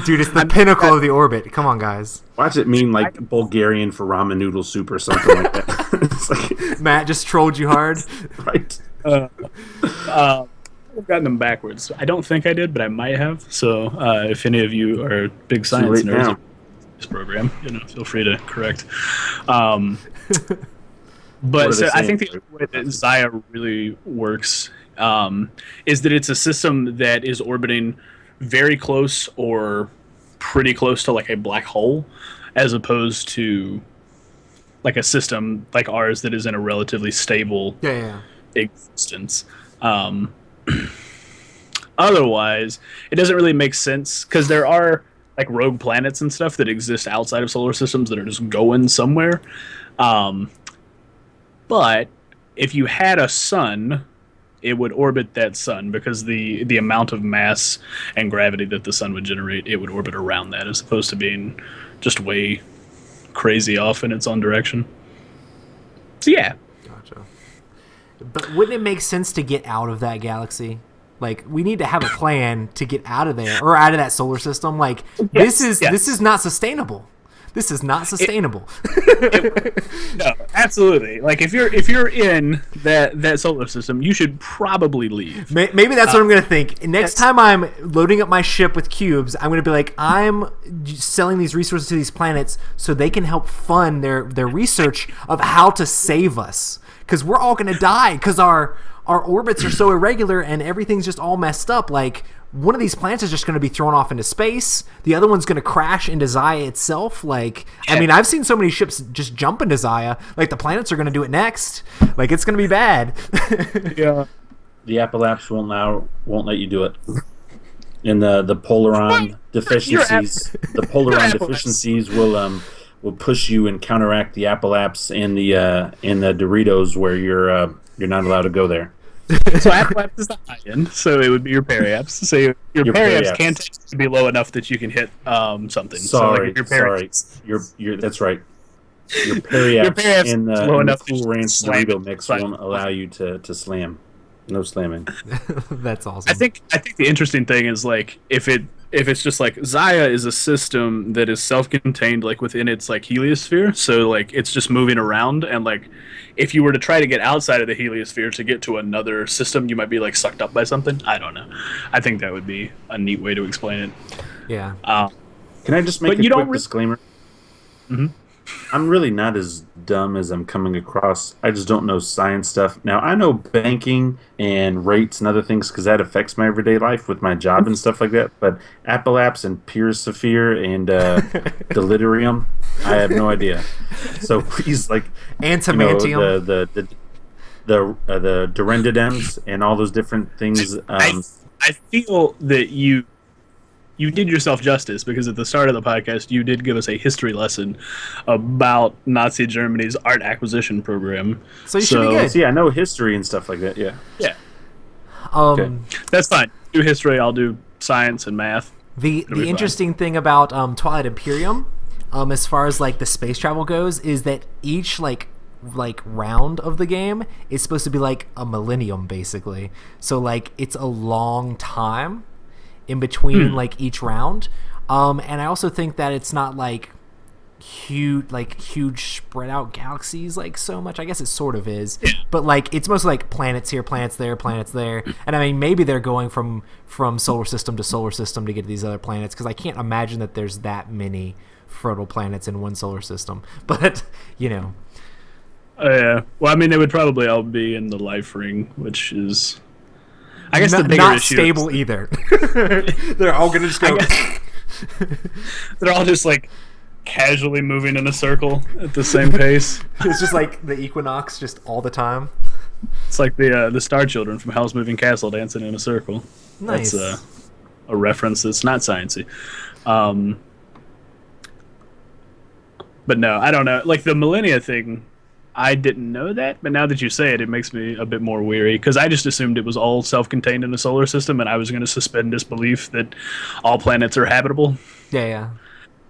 Dude, it's the pinnacle of the orbit. Come on, guys. Watch it mean like Bulgarian for ramen noodle soup or something like that. It's like, Matt just trolled you hard. right. I've gotten them backwards. I don't think I did, but I might have. So if any of you are big science nerds of this program, feel free to correct. But so I think the way that Xayah really works is that it's a system that is orbiting very close or pretty close to like a black hole, as opposed to like a system like ours that is in a relatively stable existence. Otherwise, it doesn't really make sense because there are like rogue planets and stuff that exist outside of solar systems that are just going somewhere. But if you had a sun, it would orbit that sun because the amount of mass and gravity that the sun would generate, it would orbit around that as opposed to being just way crazy off in its own direction. So yeah. Gotcha. But wouldn't it make sense to get out of that galaxy? Like, we need to have a plan to get out of there or out of that solar system. Like, this is not sustainable. This is not sustainable. No, absolutely. Like if you're in that solar system, you should probably leave. Maybe that's what I'm going to think. Next time I'm loading up my ship with cubes, I'm going to be like, I'm selling these resources to these planets so they can help fund their research of how to save us. Because we're all going to die because our orbits are so irregular and everything's just all messed up. Like, one of these planets is just going to be thrown off into space. The other one's going to crash into Xayah itself. Like, I mean, I've seen so many ships just jump into Xayah. Like, the planets are going to do it next. Like, it's going to be bad. Yeah. The Apple apps won't let you do it. And the Polaron deficiencies, will push you and counteract the Apple apps and the Doritos where you're not allowed to go there. So Apple apps is the high end, so it would be your periapps. So your periapps can take to be low enough that you can hit something. Sorry. That's right. Your periapps in the Cool Ranch Dorito mix won't allow you to slam. No slamming. That's awesome. I think the interesting thing is like if it's just like Xayah is a system that is self-contained like within its like heliosphere, so like it's just moving around, and like if you were to try to get outside of the heliosphere to get to another system, you might be like sucked up by something. I don't know. I think that would be a neat way to explain it. Yeah. Can I just make a quick disclaimer? Mm-hmm. I'm really not as dumb as I'm coming across. I just don't know science stuff. Now, I know banking and rates and other things because that affects my everyday life with my job and stuff like that. But Apple apps and Peer-Saphir and Delirium, I have no idea. So please, like, Antimantium. The Dorendidems and all those different things. I feel that you did yourself justice because at the start of the podcast you did give us a history lesson about Nazi Germany's art acquisition program. So you should be good. Yeah, I know history and stuff like that. Yeah. Yeah. Okay. That's fine. Do history. I'll do science and math. The interesting thing about Twilight Imperium, as far as like the space travel goes, is that each like round of the game is supposed to be like a millennium basically. So like it's a long time in between like each round, and I also think that it's not like huge spread out galaxies like so much. I guess it sort of is, but like it's mostly like planets here, planets there, and I mean maybe they're going from solar system to solar system to get to these other planets because I can't imagine that there's that many fertile planets in one solar system. But yeah. Well, I mean they would probably all be in the life ring, which is I guess the bigger not issue stable either. They're all gonna just go. They're all just like casually moving in a circle at the same pace. It's just like the equinox, just all the time. It's like the Star Children from Howl's Moving Castle dancing in a circle. Nice. That's a reference that's not sciencey. But no, I don't know. Like the millennia thing, I didn't know that, but now that you say it, it makes me a bit more weary because I just assumed it was all self-contained in the solar system, and I was going to suspend disbelief that all planets are habitable. Yeah.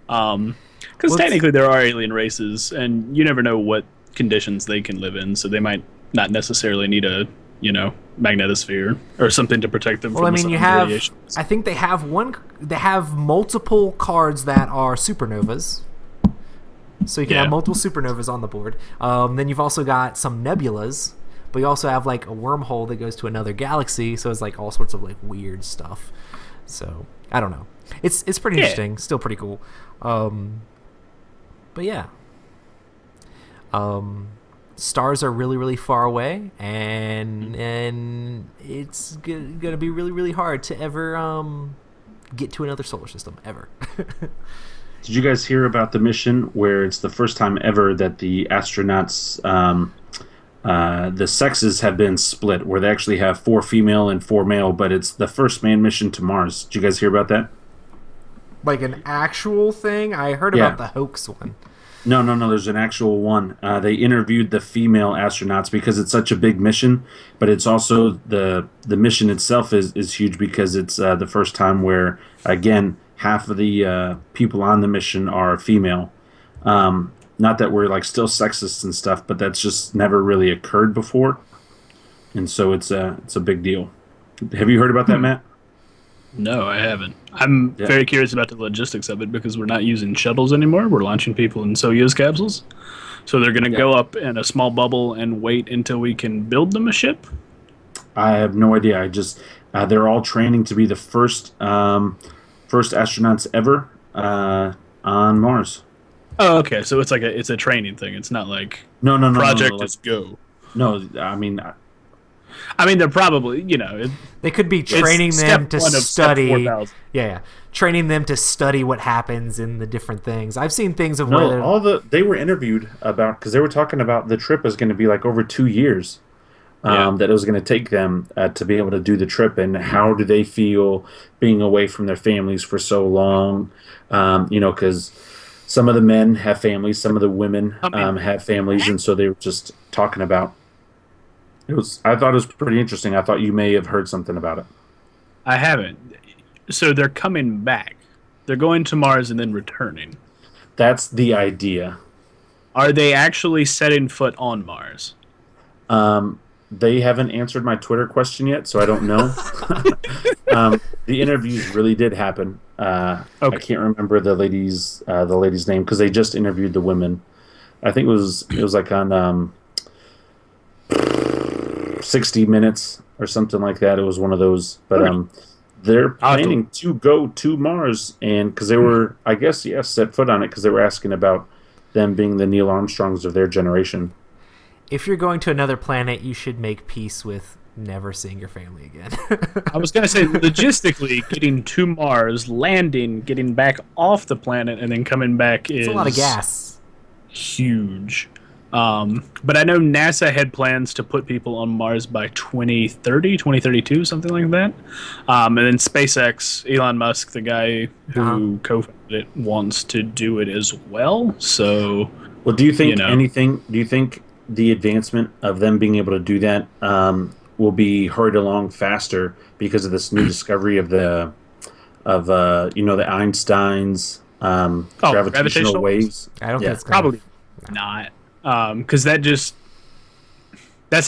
Because technically there are alien races, and you never know what conditions they can live in, so they might not necessarily need a magnetosphere or something to protect them from the sun's radiation. I think they have multiple cards that are supernovas. So you can have multiple supernovas on the board. Then you've also got some nebulas, but you also have like a wormhole that goes to another galaxy. So it's like all sorts of like weird stuff. So I don't know. It's pretty interesting. Still pretty cool. But yeah. Stars are really, really far away, and it's gonna be really, really hard to ever get to another solar system ever. Did you guys hear about the mission where it's the first time ever that the astronauts, the sexes have been split, where they actually have 4 female and 4 male, but it's the first manned mission to Mars? Did you guys hear about that? Like an actual thing? I heard about the hoax one. No. There's an actual one. They interviewed the female astronauts because it's such a big mission, but it's also the mission itself is huge because it's the first time where, again, half of the people on the mission are female. Not that we're like still sexist and stuff, but that's just never really occurred before, and so it's a big deal. Have you heard about that, Matt? No, I haven't. I'm very curious about the logistics of it because we're not using shuttles anymore. We're launching people in Soyuz capsules. So they're going to go up in a small bubble and wait until we can build them a ship? I have no idea. I just they're all training to be the first astronauts ever on Mars. Oh, okay. So it's a training thing. It's not like no, project like, is go. No, I mean they're probably they could be training them to study. Training them to study what happens in the different things. I've seen things of where they were interviewed about because they were talking about the trip is going to be like over 2 years. That it was going to take them to be able to do the trip, and how do they feel being away from their families for so long? Because some of the men have families, some of the women have families, and so they were just talking about. I thought it was pretty interesting. I thought you may have heard something about it. I haven't. So they're coming back. They're going to Mars and then returning. That's the idea. Are they actually setting foot on Mars? They haven't answered my Twitter question yet, so I don't know. The interviews really did happen. I can't remember the lady's name because they just interviewed the women. I think it was like on 60 Minutes or something like that. It was one of those, but they're planning to go to Mars, and because they were, I guess, set foot on it because they were asking about them being the Neil Armstrongs of their generation. If you're going to another planet, you should make peace with never seeing your family again. I was going to say, logistically, getting to Mars, landing, getting back off the planet, and then coming back is a lot of gas. Huge. But I know NASA had plans to put people on Mars by 2030, 2032, something like that. And then SpaceX, Elon Musk, the guy who co-founded it, wants to do it as well. So, well, do you think anything? Do you think the advancement of them being able to do that will be hurried along faster because of this new discovery of the Einstein's gravitational waves? I don't think it's probably not. Because that's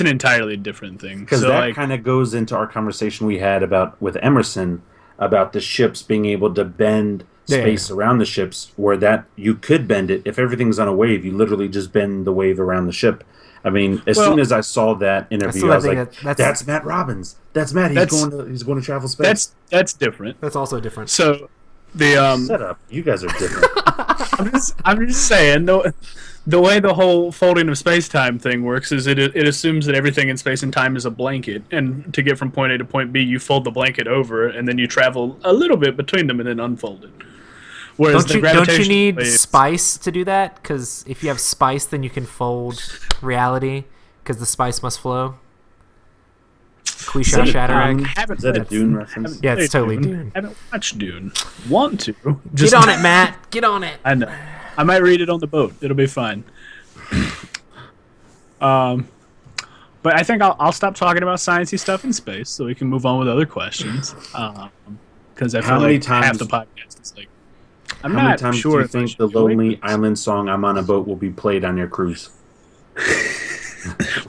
an entirely different thing. Because that kind of goes into our conversation we had with Emerson about the ships being able to bend space around the ships, where that you could bend it if everything's on a wave. You literally just bend the wave around the ship. I mean, as soon as I saw that interview, I was like, "That's Matt Robbins. That's Matt. He's going to travel space." That's different. That's also different. So the shut up. You guys are different. I'm just saying the way the whole folding of space-time thing works is it assumes that everything in space and time is a blanket, and to get from point A to point B, you fold the blanket over, and then you travel a little bit between them and then unfold it. Whereas don't you need spice to do that? Because if you have spice, then you can fold reality, because the spice must flow. Quisha Shatterack. Is that a Dune reference? Yeah, it's totally Dune. I haven't watched Dune. Want to. Get on it, Matt. Get on it. I know. I might read it on the boat. It'll be fine. Um, but I think I'll stop talking about sciencey stuff in space so we can move on with other questions. Because I How feel many like half the times? podcast is like, I'm How many not times do sure you if I think should the join Lonely this. Island song "I'm on a Boat" will be played on your cruise?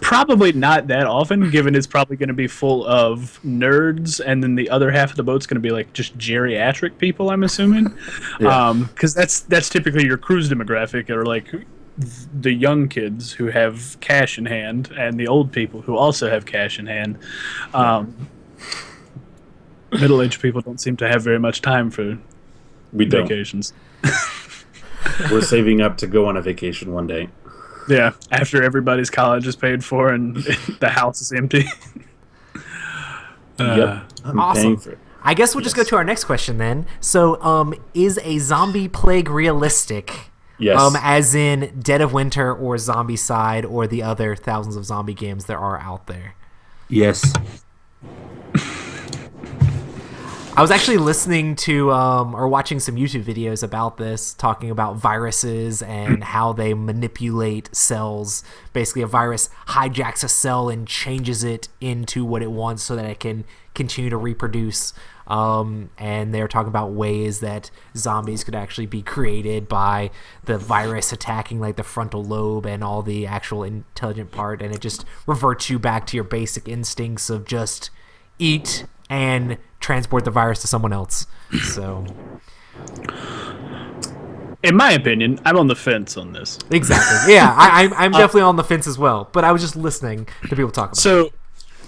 Probably not that often, given it's probably going to be full of nerds, and then the other half of the boat's going to be like just geriatric people. I'm assuming, Yeah. because that's typically your cruise demographic, or like the young kids who have cash in hand, and the old people who also have cash in hand. Um, Middle-aged people don't seem to have very much time for We don't. vacations. We're saving up to go on a vacation one day. Yeah, after everybody's college is paid for and the house is empty. Yep. I'm Awesome. paying for it. I guess we'll just go Yes. to our next question then. So, is a zombie plague realistic? Yes. As in Dead of Winter or Zombicide or the other thousands of zombie games there are out there. Yes. I was actually listening to or watching some YouTube videos about this, talking about viruses and how they manipulate cells. Basically, a virus hijacks a cell and changes it into what it wants so that it can continue to reproduce. And they're talking about ways that zombies could actually be created by the virus attacking like the frontal lobe and all the actual intelligent part, and it just reverts you back to your basic instincts of just eat and transport the virus to someone else. So In my opinion, I'm on the fence on this. exactly, yeah, I'm definitely on the fence as well. But I was just listening to people talk about it. So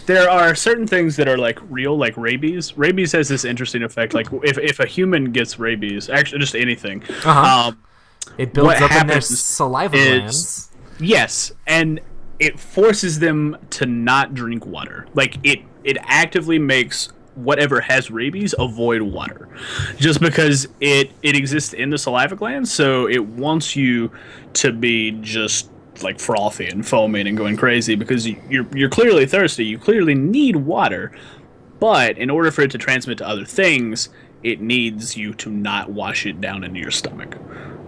there are certain things that are like real, like rabies. Rabies has this interesting effect. Like if a human gets rabies, actually just anything, Uh-huh. It builds what up in their happens saliva is- glands. yes, and it forces them to not drink water. Like it actively makes whatever has rabies avoid water, just because it exists in the saliva glands. So it wants you to be just like frothy and foaming and going crazy because you're clearly thirsty. You clearly need water, but in order for it to transmit to other things, it needs you to not wash it down into your stomach.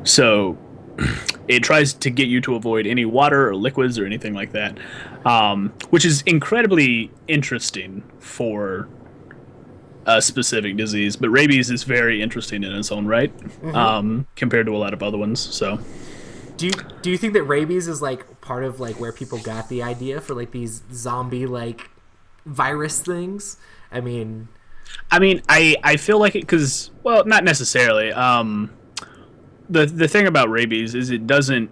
So it tries to get you to avoid any water or liquids or anything like that, which is incredibly interesting for a specific disease. But rabies is very interesting in its own right, compared to a lot of other ones. So Do you think that rabies is like part of like where people got the idea for like these zombie like virus things? I mean, I feel like it because, well, not necessarily. The thing about rabies is it doesn't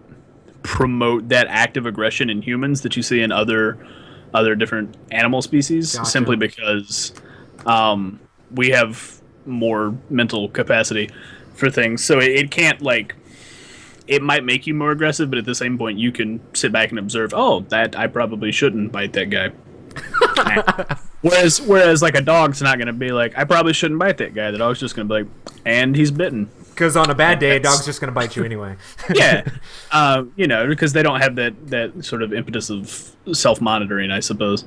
promote that active aggression in humans that you see in other different animal species, Gotcha. simply because we have more mental capacity for things. So it can't like, it might make you more aggressive, but at the same point you can sit back and observe, oh, that I probably shouldn't bite that guy. Whereas like a dog's not going to be like, I probably shouldn't bite that guy. The dog's just going to be like, and he's bitten. because on a bad day, a That's- dog's just gonna bite you anyway. Yeah, because they don't have that sort of impetus of self-monitoring, I suppose.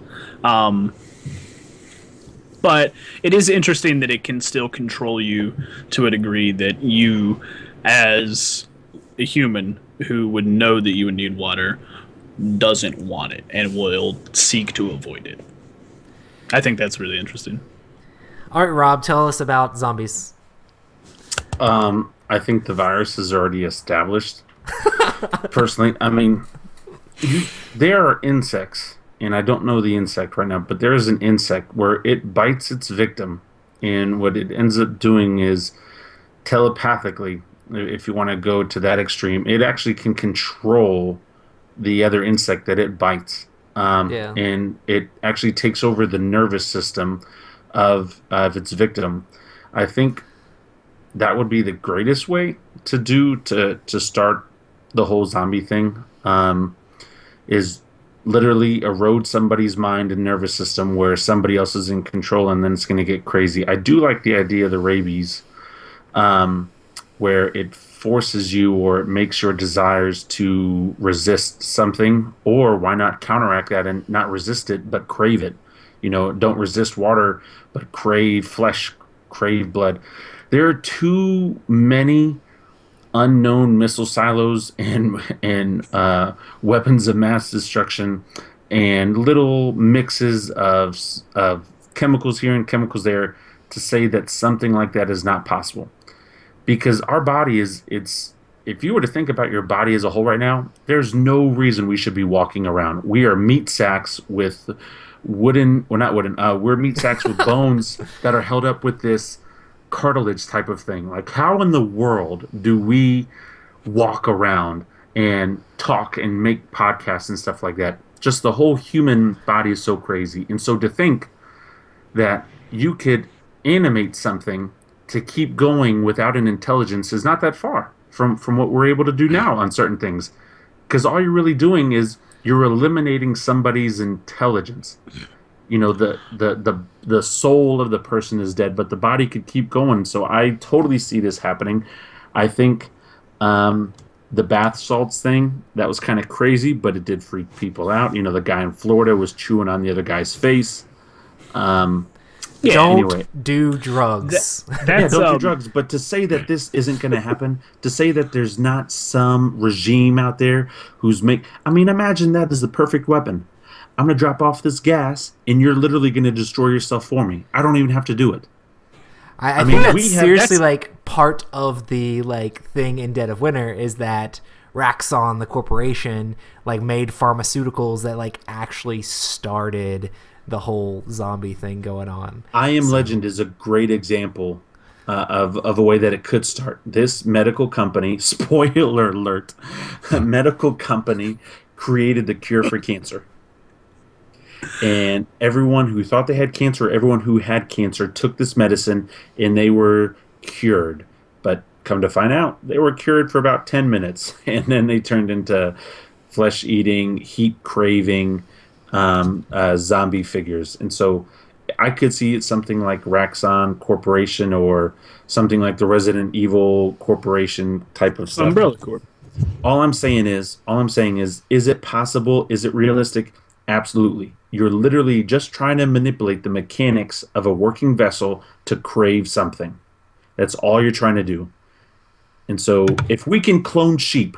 But it is interesting that it can still control you to a degree that you, as a human who would know that you would need water, doesn't want it and will seek to avoid it. I think that's really interesting. All right, Rob, tell us about zombies. I think the virus is already established. Personally, I mean, there are insects, and I don't know the insect right now, but there is an insect where it bites its victim, and what it ends up doing is telepathically, if you want to go to that extreme, it actually can control the other insect that it bites. Yeah. And it actually takes over the nervous system of its victim. I think that would be the greatest way to do to start the whole zombie thing, is literally erode somebody's mind and nervous system where somebody else is in control, and then it's going to get crazy. I do like the idea of the rabies, where it forces you or it makes your desires to resist something, or why not counteract that and not resist it but crave it. Don't resist water but crave flesh, crave blood. There are too many unknown missile silos and weapons of mass destruction and little mixes of chemicals here and chemicals there to say that something like that is not possible. Because our body is it's if you were to think about your body as a whole right now, there's no reason we should be walking around. We are meat sacks with we're meat sacks with bones that are held up with this cartilage type of thing. Like, how in the world do we walk around and talk and make podcasts and stuff like that? Just the whole human body is so crazy. And so to think that you could animate something to keep going without an intelligence is not that far from what we're able to do now on certain things. Because all you're really doing is you're eliminating somebody's intelligence. You know, the soul of the person is dead, but the body could keep going. So I totally see this happening. I think the bath salts thing, that was kind of crazy, but it did freak people out. You know, the guy in Florida was chewing on the other guy's face. Don't do drugs. Don't do drugs. But to say that this isn't going to happen, to say that there's not some regime out there imagine that is the perfect weapon. I'm going to drop off this gas, and you're literally going to destroy yourself for me. I don't even have to do it. I think that's seriously like part of the like thing in Dead of Winter is that Raxxon, the corporation, like made pharmaceuticals that like actually started the whole zombie thing going on. I Am Legend is a great example of a way that it could start. This medical company, spoiler alert, medical company created the cure for cancer. And everyone who thought they had cancer, everyone who had cancer took this medicine and they were cured. But come to find out, they were cured for about 10 minutes. And then they turned into flesh-eating, heat-craving zombie figures. And so I could see it something like Raxxon Corporation or something like the Resident Evil Corporation type of stuff. Umbrella Corp. All I'm saying is, is it possible? Is it realistic? Absolutely. You're literally just trying to manipulate the mechanics of a working vessel to crave something. That's all you're trying to do. And so if we can clone sheep,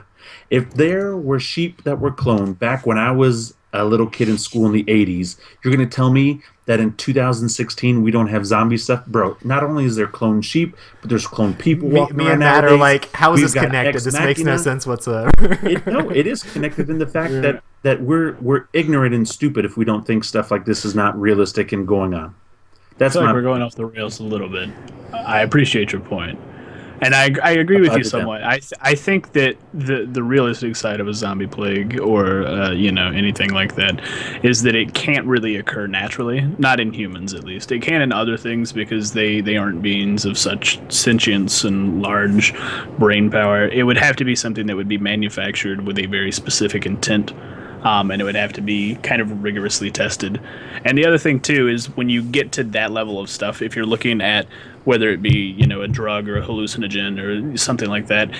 if there were sheep that were cloned back when I was a little kid in school in the 80s, you're going to tell me that in 2016 we don't have zombie stuff? Bro, not only is there cloned sheep, but there's cloned people walking around and Matt nowadays. are like, how is We've this got connected? Ex This makes no Machina. sense whatsoever. It is connected in the fact that we're ignorant and stupid if we don't think stuff like this is not realistic and going on. That's like we're going off the rails a little bit. I appreciate your point. And I agree with you somewhat. I think that the realistic side of a zombie plague or anything like that is that it can't really occur naturally, not in humans at least. It can in other things because they aren't beings of such sentience and large brain power. It would have to be something that would be manufactured with a very specific intent. And it would have to be kind of rigorously tested. And the other thing, too, is when you get to that level of stuff, if you're looking at whether it be, a drug or a hallucinogen or something like that,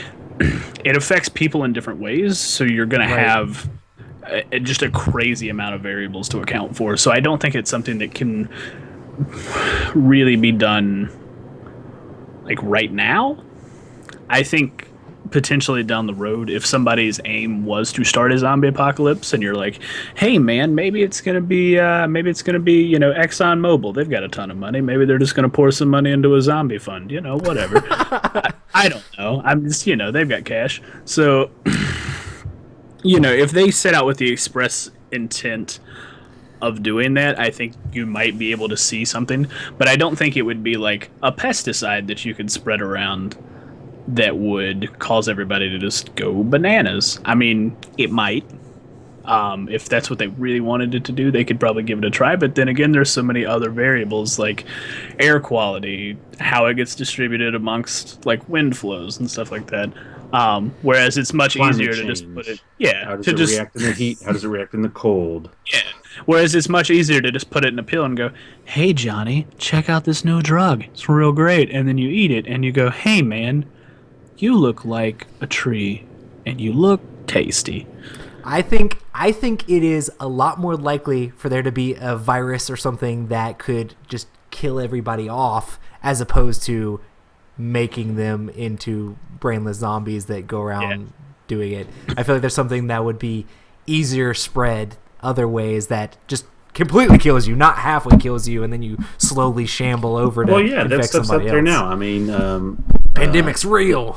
it affects people in different ways. So you're going to have just a crazy amount of variables to account for. So I don't think it's something that can really be done, like, right now. I think potentially down the road, if somebody's aim was to start a zombie apocalypse and you're like, hey man, maybe it's gonna be Exxon Mobil, they've got a ton of money, maybe they're just gonna pour some money into a zombie fund, whatever. I don't know, I'm just, they've got cash, so if they set out with the express intent of doing that, I think you might be able to see something, but I don't think it would be like a pesticide that you could spread around that would cause everybody to just go bananas. I mean, it might. If that's what they really wanted it to do, they could probably give it a try. But then again, there's so many other variables like air quality, how it gets distributed amongst like wind flows and stuff like that. Whereas it's much easier to just put it, How does it react in the heat? How does it react in the cold? Yeah. Whereas it's much easier to just put it in a pill and go, hey Johnny, check out this new drug. It's real great. And then you eat it and you go, hey man, you look like a tree, and you look tasty. I think it is a lot more likely for there to be a virus or something that could just kill everybody off, as opposed to making them into brainless zombies that go around doing it. I feel like there's something that would be easier spread other ways that just completely kills you, not halfway kills you, and then you slowly shamble over to that infect stuff's up somebody there else. now. I mean, Pandemic's real.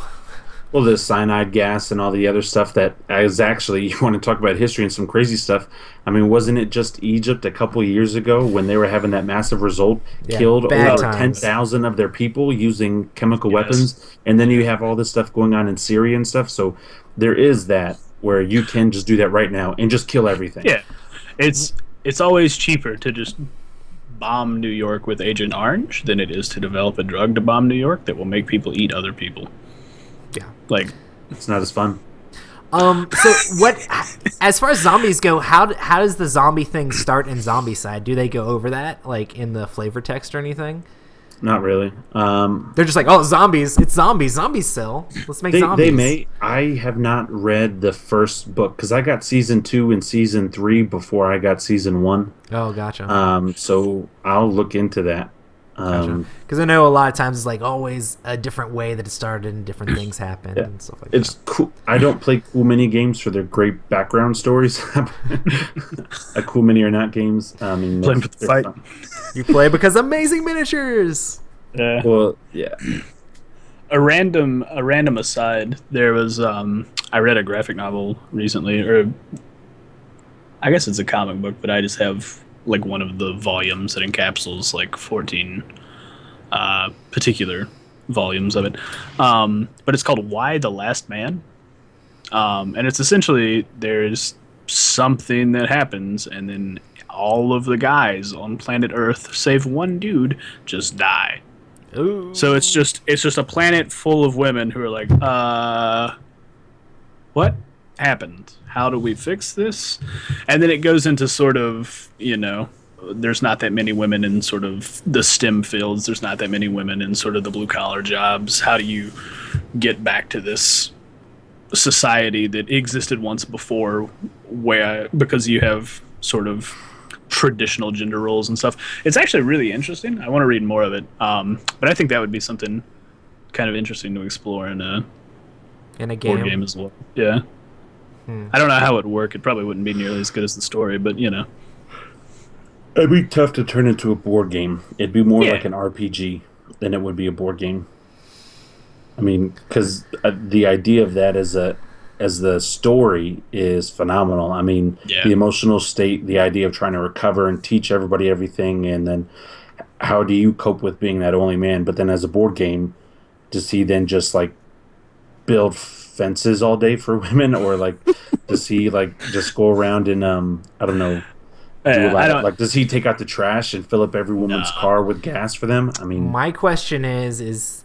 well, the cyanide gas and all the other stuff that is actually, you want to talk about history and some crazy stuff. I mean, wasn't it just Egypt a couple of years ago when they were having that massive result, killed bad over times. 10,000 of their people using chemical weapons? And then you have all this stuff going on in Syria and stuff. So there is that where you can just do that right now and just kill everything. Yeah, it's always cheaper to just bomb New York with Agent Orange than it is to develop a drug to bomb New York that will make people eat other people. Yeah. Like, It's not as fun. So what? As far as zombies go, how does the zombie thing start in Zombicide? Do they go over that like in the flavor text or anything? Not really. They're just like, oh, zombies! It's zombies. Zombies sell. Let's make zombies. They may. I have not read the first book because I got season 2 and season 3 before I got season 1. Oh, gotcha. So I'll look into that. Because I know a lot of times it's like always a different way that it started and different things happen and stuff like It's that. cool. I don't play cool mini games for their great background stories. A cool mini or not games. I mean, Playing for the they're fight. fun. You play because amazing miniatures. Well, yeah. A random aside, there was I read a graphic novel recently, or I guess it's a comic book, but I just have like one of the volumes that encapsulates like 14 particular volumes of it. But it's called Why the Last Man? And it's essentially there's something that happens and then all of the guys on planet Earth, save one dude, just die. Ooh. So it's just a planet full of women who are like, what happened? How do we fix this? And then it goes into sort of, there's not that many women in sort of the STEM fields. There's not that many women in sort of the blue collar jobs. How do you get back to this society that existed once before because you have sort of traditional gender roles and stuff. It's actually really interesting. I want to read more of it. But I think that would be something kind of interesting to explore in a game. board game as well. Yeah. I don't know how it would work. It probably wouldn't be nearly as good as the story, but It'd be tough to turn into a board game. It'd be more like an RPG than it would be a board game. I mean, because the idea of that as the story is phenomenal. I mean, the emotional state, the idea of trying to recover and teach everybody everything, and then how do you cope with being that only man? But then as a board game, does he then just like build fences all day for women, or like does he like just go around and I don't know, like does he take out the trash and fill up every woman's car with gas for them? I mean, my question is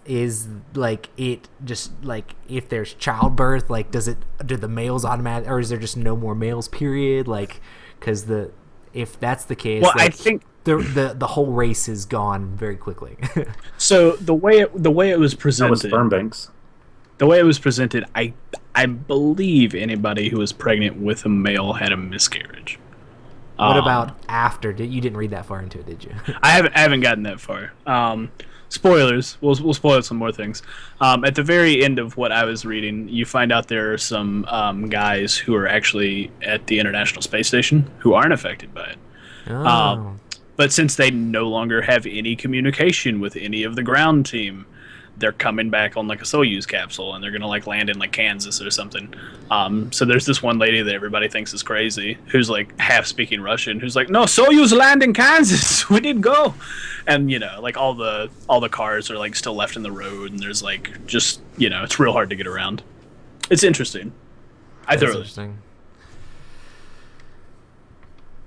like it just like if there's childbirth, like do the males automatic, or is there just no more males period? Like, because if that's the case, well, like, I think the whole race is gone very quickly. so. The way it was presented, that was sperm banks. The way it was presented, I believe anybody who was pregnant with a male had a miscarriage. What about after? You didn't read that far into it, did you? I haven't gotten that far. Spoilers. We'll spoil some more things. At the very end of what I was reading, you find out there are some guys who are actually at the International Space Station who aren't affected by it. Oh. But since they no longer have any communication with any of the ground team, they're coming back on like a Soyuz capsule, and they're gonna like land in like Kansas or something. So there's this one lady that everybody thinks is crazy, who's like half speaking Russian, who's like, "No, Soyuz land in Kansas. We did go," and like all the cars are like still left in the road, and there's like just it's real hard to get around. It's interesting. That's interesting.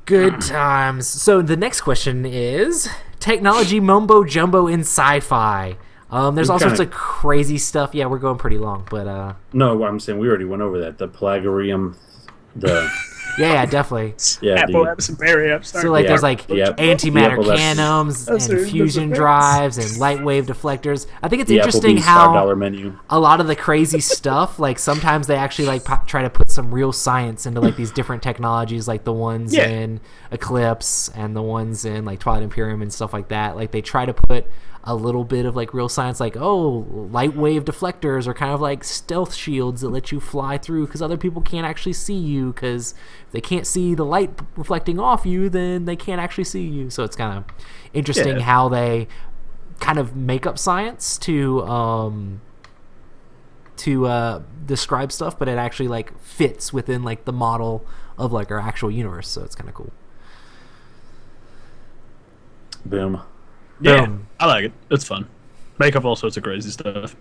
Good times. So the next question is technology mumbo jumbo in sci-fi. There's all sorts of crazy stuff. Yeah, we're going pretty long, but no, I'm saying we already went over that. The Pelagorium, yeah, definitely. Yeah, Apoapis and Periaps. So like there's like antimatter cannons and fusion drives and light wave deflectors. I think it's interesting how $5 menu. a lot of the crazy stuff, like sometimes they actually like try to put some real science into like these different technologies, like the ones Yeah. in Eclipse and the ones in like Twilight Imperium and stuff like that. Like they try to put a little bit of like real science, like, oh, light wave deflectors are kind of like stealth shields that let you fly through because other people can't actually see you, because if they can't see the light reflecting off you, then they can't actually see you. So it's kind of interesting how they kind of make up science to describe stuff, but it actually like fits within like the model of like our actual universe. So it's kind of cool. Boom. Yeah, Boom. I like it. It's fun. Make up all sorts of crazy stuff.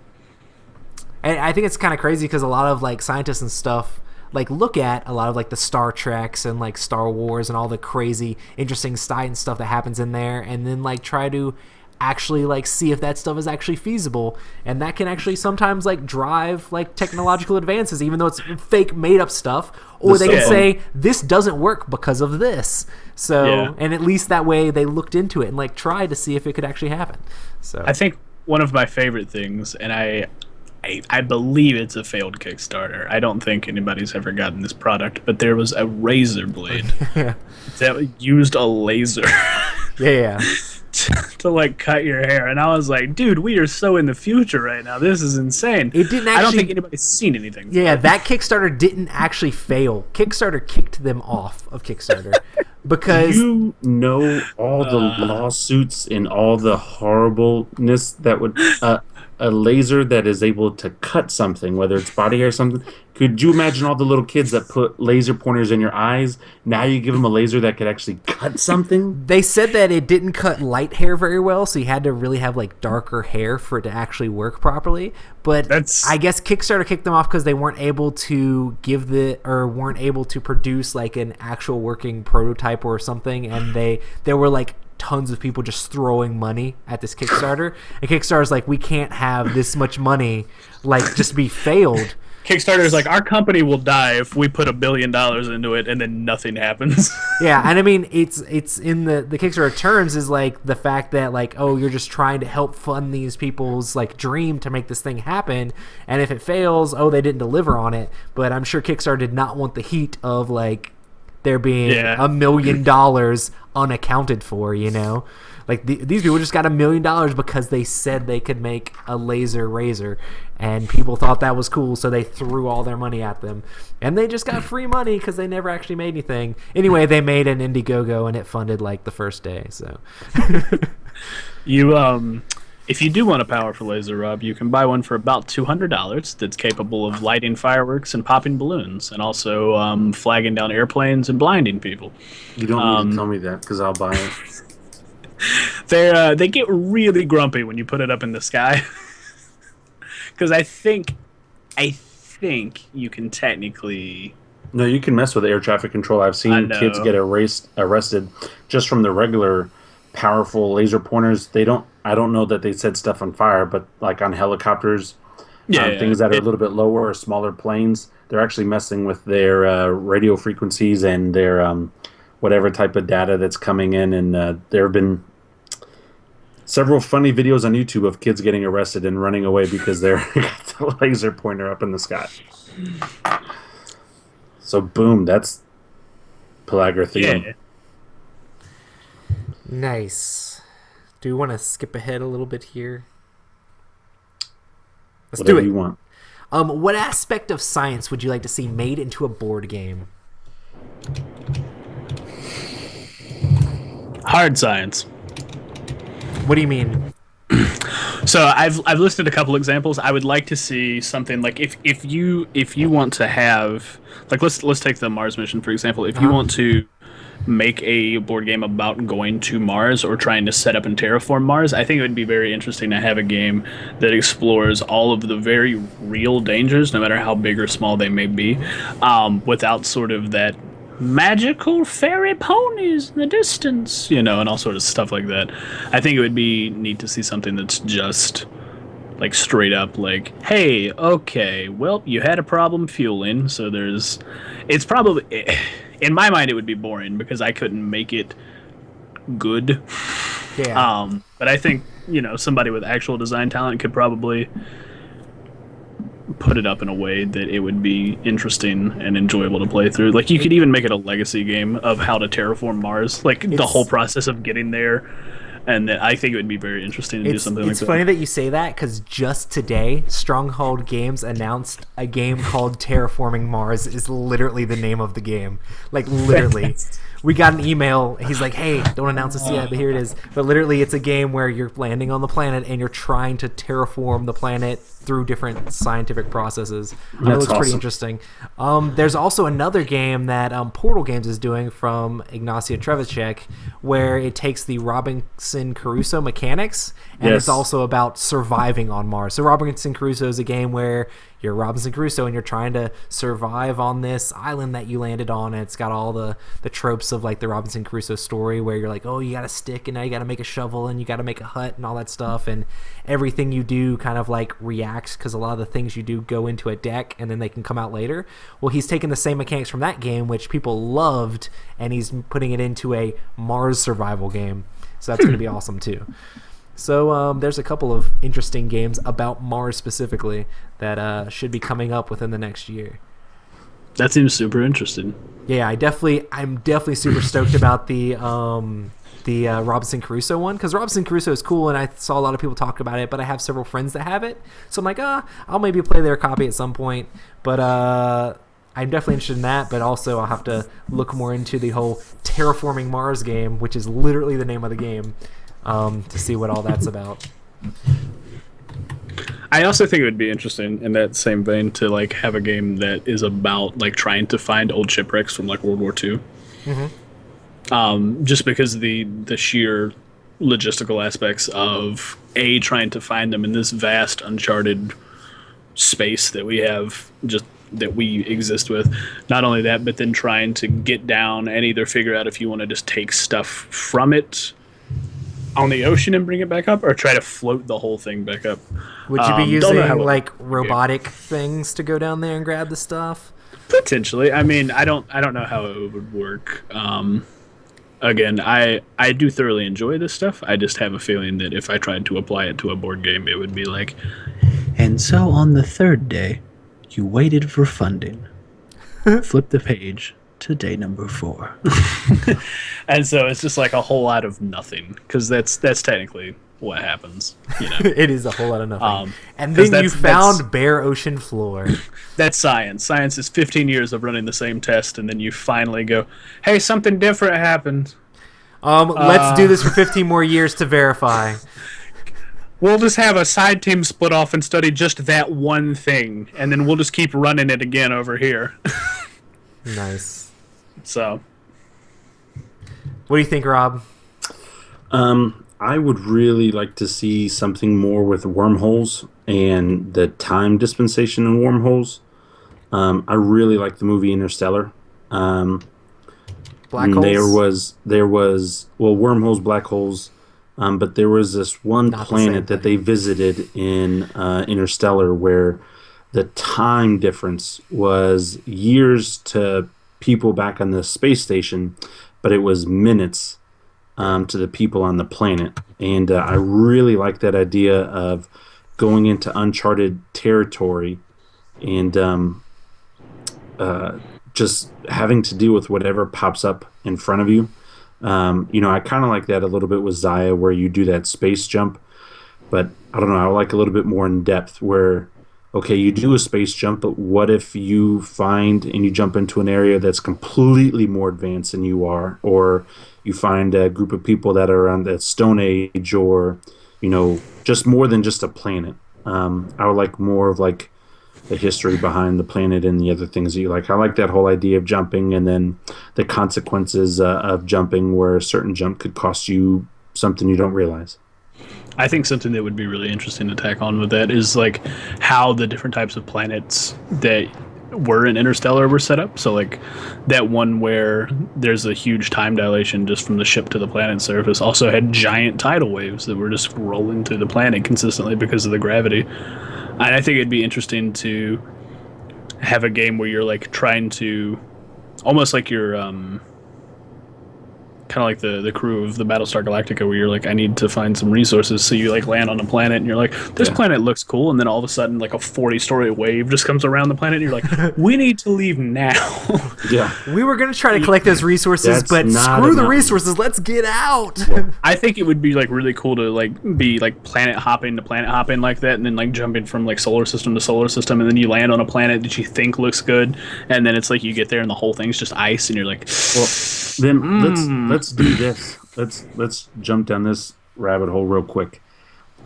And I think it's kind of crazy because a lot of like scientists and stuff like look at a lot of like the Star Treks and like Star Wars and all the crazy interesting science stuff that happens in there, and then like try to actually like see if that stuff is actually feasible, and that can actually sometimes like drive like technological advances, even though it's fake made up stuff, or they can say this doesn't work because of this. So and at least that way they looked into it and like tried to see if it could actually happen. So I think one of my favorite things, and I believe it's a failed Kickstarter. I don't think anybody's ever gotten this product, but there was a razor blade that used a laser yeah. to like cut your hair, and I was like, dude, we are so in the future right now. This is insane. It didn't I don't actually- think anybody's seen anything. Yeah, that Kickstarter didn't actually fail. Kickstarter kicked them off of Kickstarter because You know all the lawsuits and all the horribleness that would a laser that is able to cut something, whether it's body hair or something. Could you imagine all the little kids that put laser pointers in your eyes? Now you give them a laser that could actually cut something? they said that it didn't cut light hair very well, so you had to really have like darker hair for it to actually work properly. But I guess Kickstarter kicked them off because they weren't able to weren't able to produce like an actual working prototype or something, and there were like tons of people just throwing money at this Kickstarter, and Kickstarter's like, we can't have this much money like just be failed. Kickstarter's like, our company will die if we put $1 billion into it and then nothing happens. Yeah, and I mean, it's in the Kickstarter terms is like the fact that like, oh, you're just trying to help fund these people's like dream to make this thing happen, and if it fails, oh, they didn't deliver on it. But I'm sure Kickstarter did not want the heat of like there being $1 million unaccounted for, you know? Like these people just got $1 million because they said they could make a laser razor, and people thought that was cool, so they threw all their money at them, and they just got free money because they never actually made anything. Anyway, they made an Indiegogo, and it funded like the first day. So You if you do want a powerful laser, Rob, you can buy one for about $200 that's capable of lighting fireworks and popping balloons, and also flagging down airplanes and blinding people. You don't need to tell me that because I'll buy it. They get really grumpy when you put it up in the sky, because I think you can technically. No, you can mess with air traffic control. I've seen kids get arrested just from the regular powerful laser pointers. I don't know that they set stuff on fire, but like on helicopters, things that are a little bit lower or smaller planes, they're actually messing with their radio frequencies and their whatever type of data that's coming in. And there have been several funny videos on YouTube of kids getting arrested and running away because they're got the laser pointer up in the sky. So boom, that's Pellagra theme. Yeah. nice. Do we want to skip ahead a little bit here? Let's Whatever do it. you want. What aspect of science would you like to see made into a board game? Hard science. What do you mean? So I've listed a couple examples. I would like to see something like if you want to have, like, let's take the Mars mission for example. If you want to make a board game about going to Mars or trying to set up and terraform Mars, I think it would be very interesting to have a game that explores all of the very real dangers, no matter how big or small they may be, without sort of that magical fairy ponies in the distance, and all sort of stuff like that. I think it would be neat to see something that's just like straight up like, hey, okay, well, you had a problem fueling, so it's probably, in my mind, it would be boring because I couldn't make it good. Yeah. But I think, somebody with actual design talent could probably put it up in a way that it would be interesting and enjoyable to play through. Like, you could even make it a legacy game of how to terraform Mars, like the whole process of getting there. And I think it would be very interesting to do something like that. It's funny that you say that, because just today, Stronghold Games announced a game called Terraforming Mars is literally the name of the game. Like, literally. We got an email. He's like, hey, don't announce this yet, but here it is. But literally, it's a game where you're landing on the planet and you're trying to terraform the planet through different scientific processes. It looks pretty interesting. There's also another game that Portal Games is doing from Ignacio Trevicek, where it takes the Robinson Crusoe mechanics, and it's also about surviving on Mars. So Robinson Crusoe is a game where you're Robinson Crusoe and you're trying to survive on this island that you landed on, and it's got all the tropes of like the Robinson Crusoe story, where you're like, oh, you got a stick and now you got to make a shovel and you got to make a hut and all that stuff, and everything you do kind of like reacts, because a lot of the things you do go into a deck and then they can come out later. Well, he's taken the same mechanics from that game, which people loved, and he's putting it into a Mars survival game. So that's going to be awesome too. So there's a couple of interesting games about Mars specifically that should be coming up within the next year. That seems super interesting. Yeah, I'm definitely super stoked about the Robinson Crusoe one, because Robinson Crusoe is cool, and I saw a lot of people talk about it, but I have several friends that have it, so I'm like, I'll maybe play their copy at some point. But I'm definitely interested in that, but also I'll have to look more into the whole Terraforming Mars game, which is literally the name of the game, to see what all that's about. I also think it would be interesting in that same vein to like have a game that is about like trying to find old shipwrecks from like World War II. Mm-hmm. Just because the sheer logistical aspects of trying to find them in this vast uncharted space that we have, just that we exist with. Not only that, but then trying to get down and either figure out if you want to just take stuff from it on the ocean and bring it back up, or try to float the whole thing back up. Would you be using like robotic things to go down there and grab the stuff? Potentially. I mean, I don't know how it would work. Again, I do thoroughly enjoy this stuff. I just have a feeling that if I tried to apply it to a board game, it would be like, and so on the third day, you waited for funding. Flip the page to day number 4. And so it's just like a whole lot of nothing, because that's technically what happens. You know? It is a whole lot of nothing. And then you found bare ocean floor. That's science. Science is 15 years of running the same test, and then you finally go, hey, something different happened. Let's do this for 15 more years to verify. We'll just have a side team split off and study just that one thing, and then we'll just keep running it again over here. Nice. So, what do you think, Rob? I would really like to see something more with wormholes and the time dispensation in wormholes. I really like the movie Interstellar. Black holes? There was wormholes, black holes, but there was this one planet that they visited in Interstellar where the time difference was years to people back on the space station, but it was minutes to the people on the planet. And I really like that idea of going into uncharted territory and just having to deal with whatever pops up in front of you. I kind of like that a little bit with Xia, where you do that space jump, but I don't know, I like a little bit more in depth where, okay, you do a space jump, but what if you find and you jump into an area that's completely more advanced than you are, or you find a group of people that are on the Stone Age, or, just more than just a planet. I would like more of like the history behind the planet and the other things that you like. I like that whole idea of jumping and then the consequences of jumping, where a certain jump could cost you something you don't realize. I think something that would be really interesting to tack on with that is like how the different types of planets that were in Interstellar were set up. So like that one where there's a huge time dilation just from the ship to the planet's surface also had giant tidal waves that were just rolling through the planet consistently because of the gravity. And I think it'd be interesting to have a game where you're like trying to almost like you're kind kind of like the crew of the Battlestar Galactica, where you're like, I need to find some resources. So you like land on a planet, and you're like, this planet looks cool, and then all of a sudden, like a 40-story wave just comes around the planet, and you're like, we need to leave now. Yeah. We were gonna try to collect those resources, That's but not screw the enough. resources. Let's get out. I think it would be like really cool to like be like planet hopping to planet hopping like that, and then like jumping from like solar system to solar system, and then you land on a planet that you think looks good, and then it's like you get there and the whole thing's just ice, and you're like, Well, then let's do this. Let's jump down this rabbit hole real quick.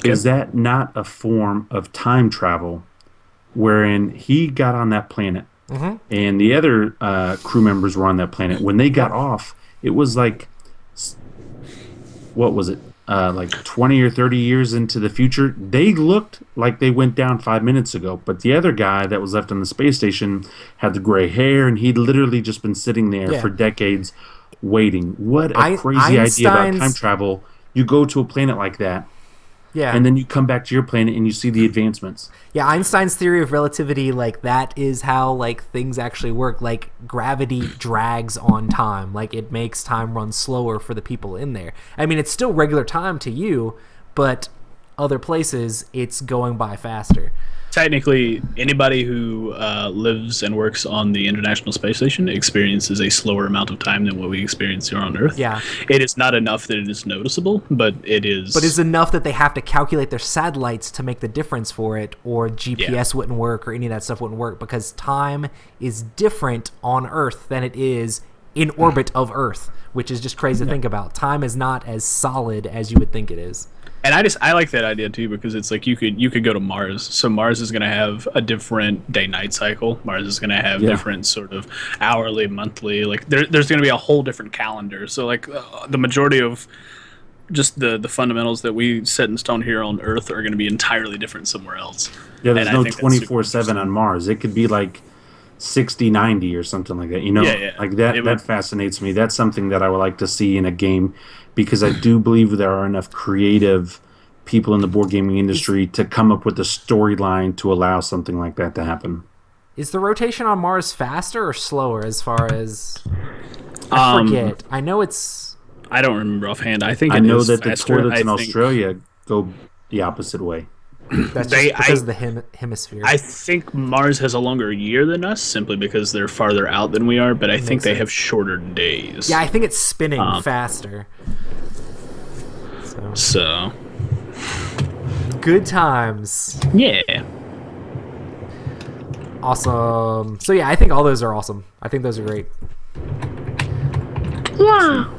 Is that not a form of time travel, wherein he got on that planet, and the other crew members were on that planet? When they got off, it was like, what was it? Like 20 or 30 years into the future. They looked like they went down 5 minutes ago, but the other guy that was left on the space station had the gray hair, and he'd literally just been sitting there for decades waiting. What a crazy idea about time travel. You go to a planet like that, and then you come back to your planet and you see the advancements. Yeah, Einstein's theory of relativity, like that is how like things actually work. Like gravity drags on time. Like it makes time run slower for the people in there. I mean, it's still regular time to you, but other places it's going by faster. technically, anybody who lives and works on the International Space Station experiences a slower amount of time than what we experience here on Earth. Yeah. It is not enough that it is noticeable, but it is... But it's enough that they have to calculate their satellites to make the difference for it, or GPS wouldn't work, or any of that stuff wouldn't work, because time is different on Earth than it is in orbit of Earth, which is just crazy to think about. Time is not as solid as you would think it is. And I like that idea too, because it's like you could go to Mars. So Mars is going to have a different day-night cycle. Mars is going to have different sort of hourly, monthly. Like there's going to be a whole different calendar. So like the majority of just the fundamentals that we set in stone here on Earth are going to be entirely different somewhere else. Yeah, there's And no I think that's super 24/7 on Mars. It could be like 60/90 or something like that. You know, like that fascinates me. That's something that I would like to see in a game, because I do believe there are enough creative people in the board gaming industry to come up with a storyline to allow something like that to happen. Is the rotation on Mars faster or slower as far as... I forget. I know it's... I don't remember offhand. I think I it know is that the faster. toilets in I think- Australia go the opposite way. That's just because of the hemisphere. I think Mars has a longer year than us, simply because they're farther out than we are, but I think they have shorter days. Yeah, I think it's spinning faster. So... Good times. Yeah. Awesome. So yeah, I think all those are awesome. I think those are great. Yeah.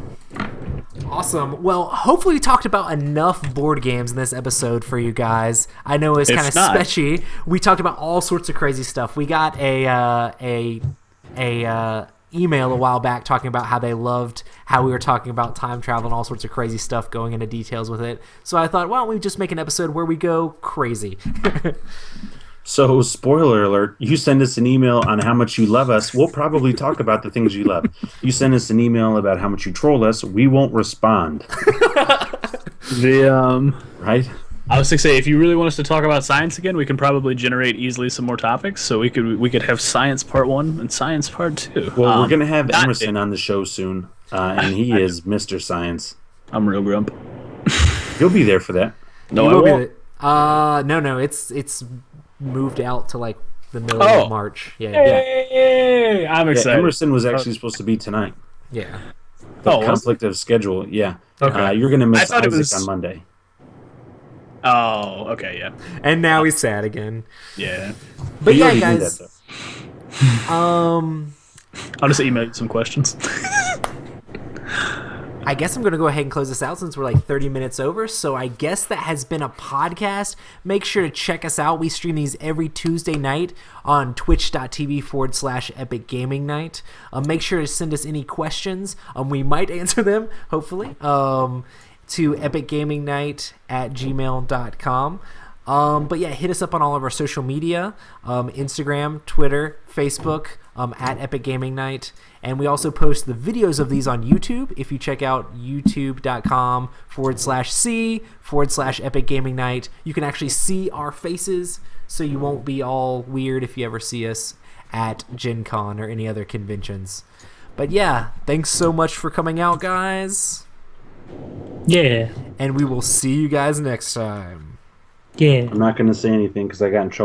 Awesome. Well, hopefully we talked about enough board games in this episode for you guys. I know it's kind of sketchy. We talked about all sorts of crazy stuff. We got a email a while back talking about how they loved how we were talking about time travel and all sorts of crazy stuff, going into details with it. So I thought, why don't we just make an episode where we go crazy? So, spoiler alert, you send us an email on how much you love us, we'll probably talk about the things you love. You send us an email about how much you troll us, we won't respond. Right? I was going to say, if you really want us to talk about science again, we can probably generate easily some more topics. So we could have science part 1 and science part 2. Well, we're going to have Emerson on the show soon, and he is Mr. Science. I'm real grump. You'll be there for that. No, I won't. No, it's moved out to like the middle of March. Yeah. Hey, I'm excited. Emerson was actually supposed to be tonight. Yeah. But conflict of schedule, yeah. Okay. You're going to miss I thought Isaac on Monday. Oh, okay, yeah. And now he's sad again. Yeah. But You yeah, already knew guys. that, though. I'll just email you some questions. I guess I'm going to go ahead and close this out since we're like 30 minutes over. So I guess that has been a podcast. Make sure to check us out. We stream these every Tuesday night on twitch.tv/Epic Gaming Night. Make sure to send us any questions. We might answer them, hopefully, to epicgamingnight@gmail.com. But yeah, hit us up on all of our social media, Instagram, Twitter, Facebook, at Epic Gaming Night. And we also post the videos of these on YouTube. If you check out youtube.com/C/Epic Gaming Night, you can actually see our faces, so you won't be all weird if you ever see us at Gen Con or any other conventions. But yeah, thanks so much for coming out, guys. Yeah. And we will see you guys next time. Yeah. I'm not going to say anything because I got in trouble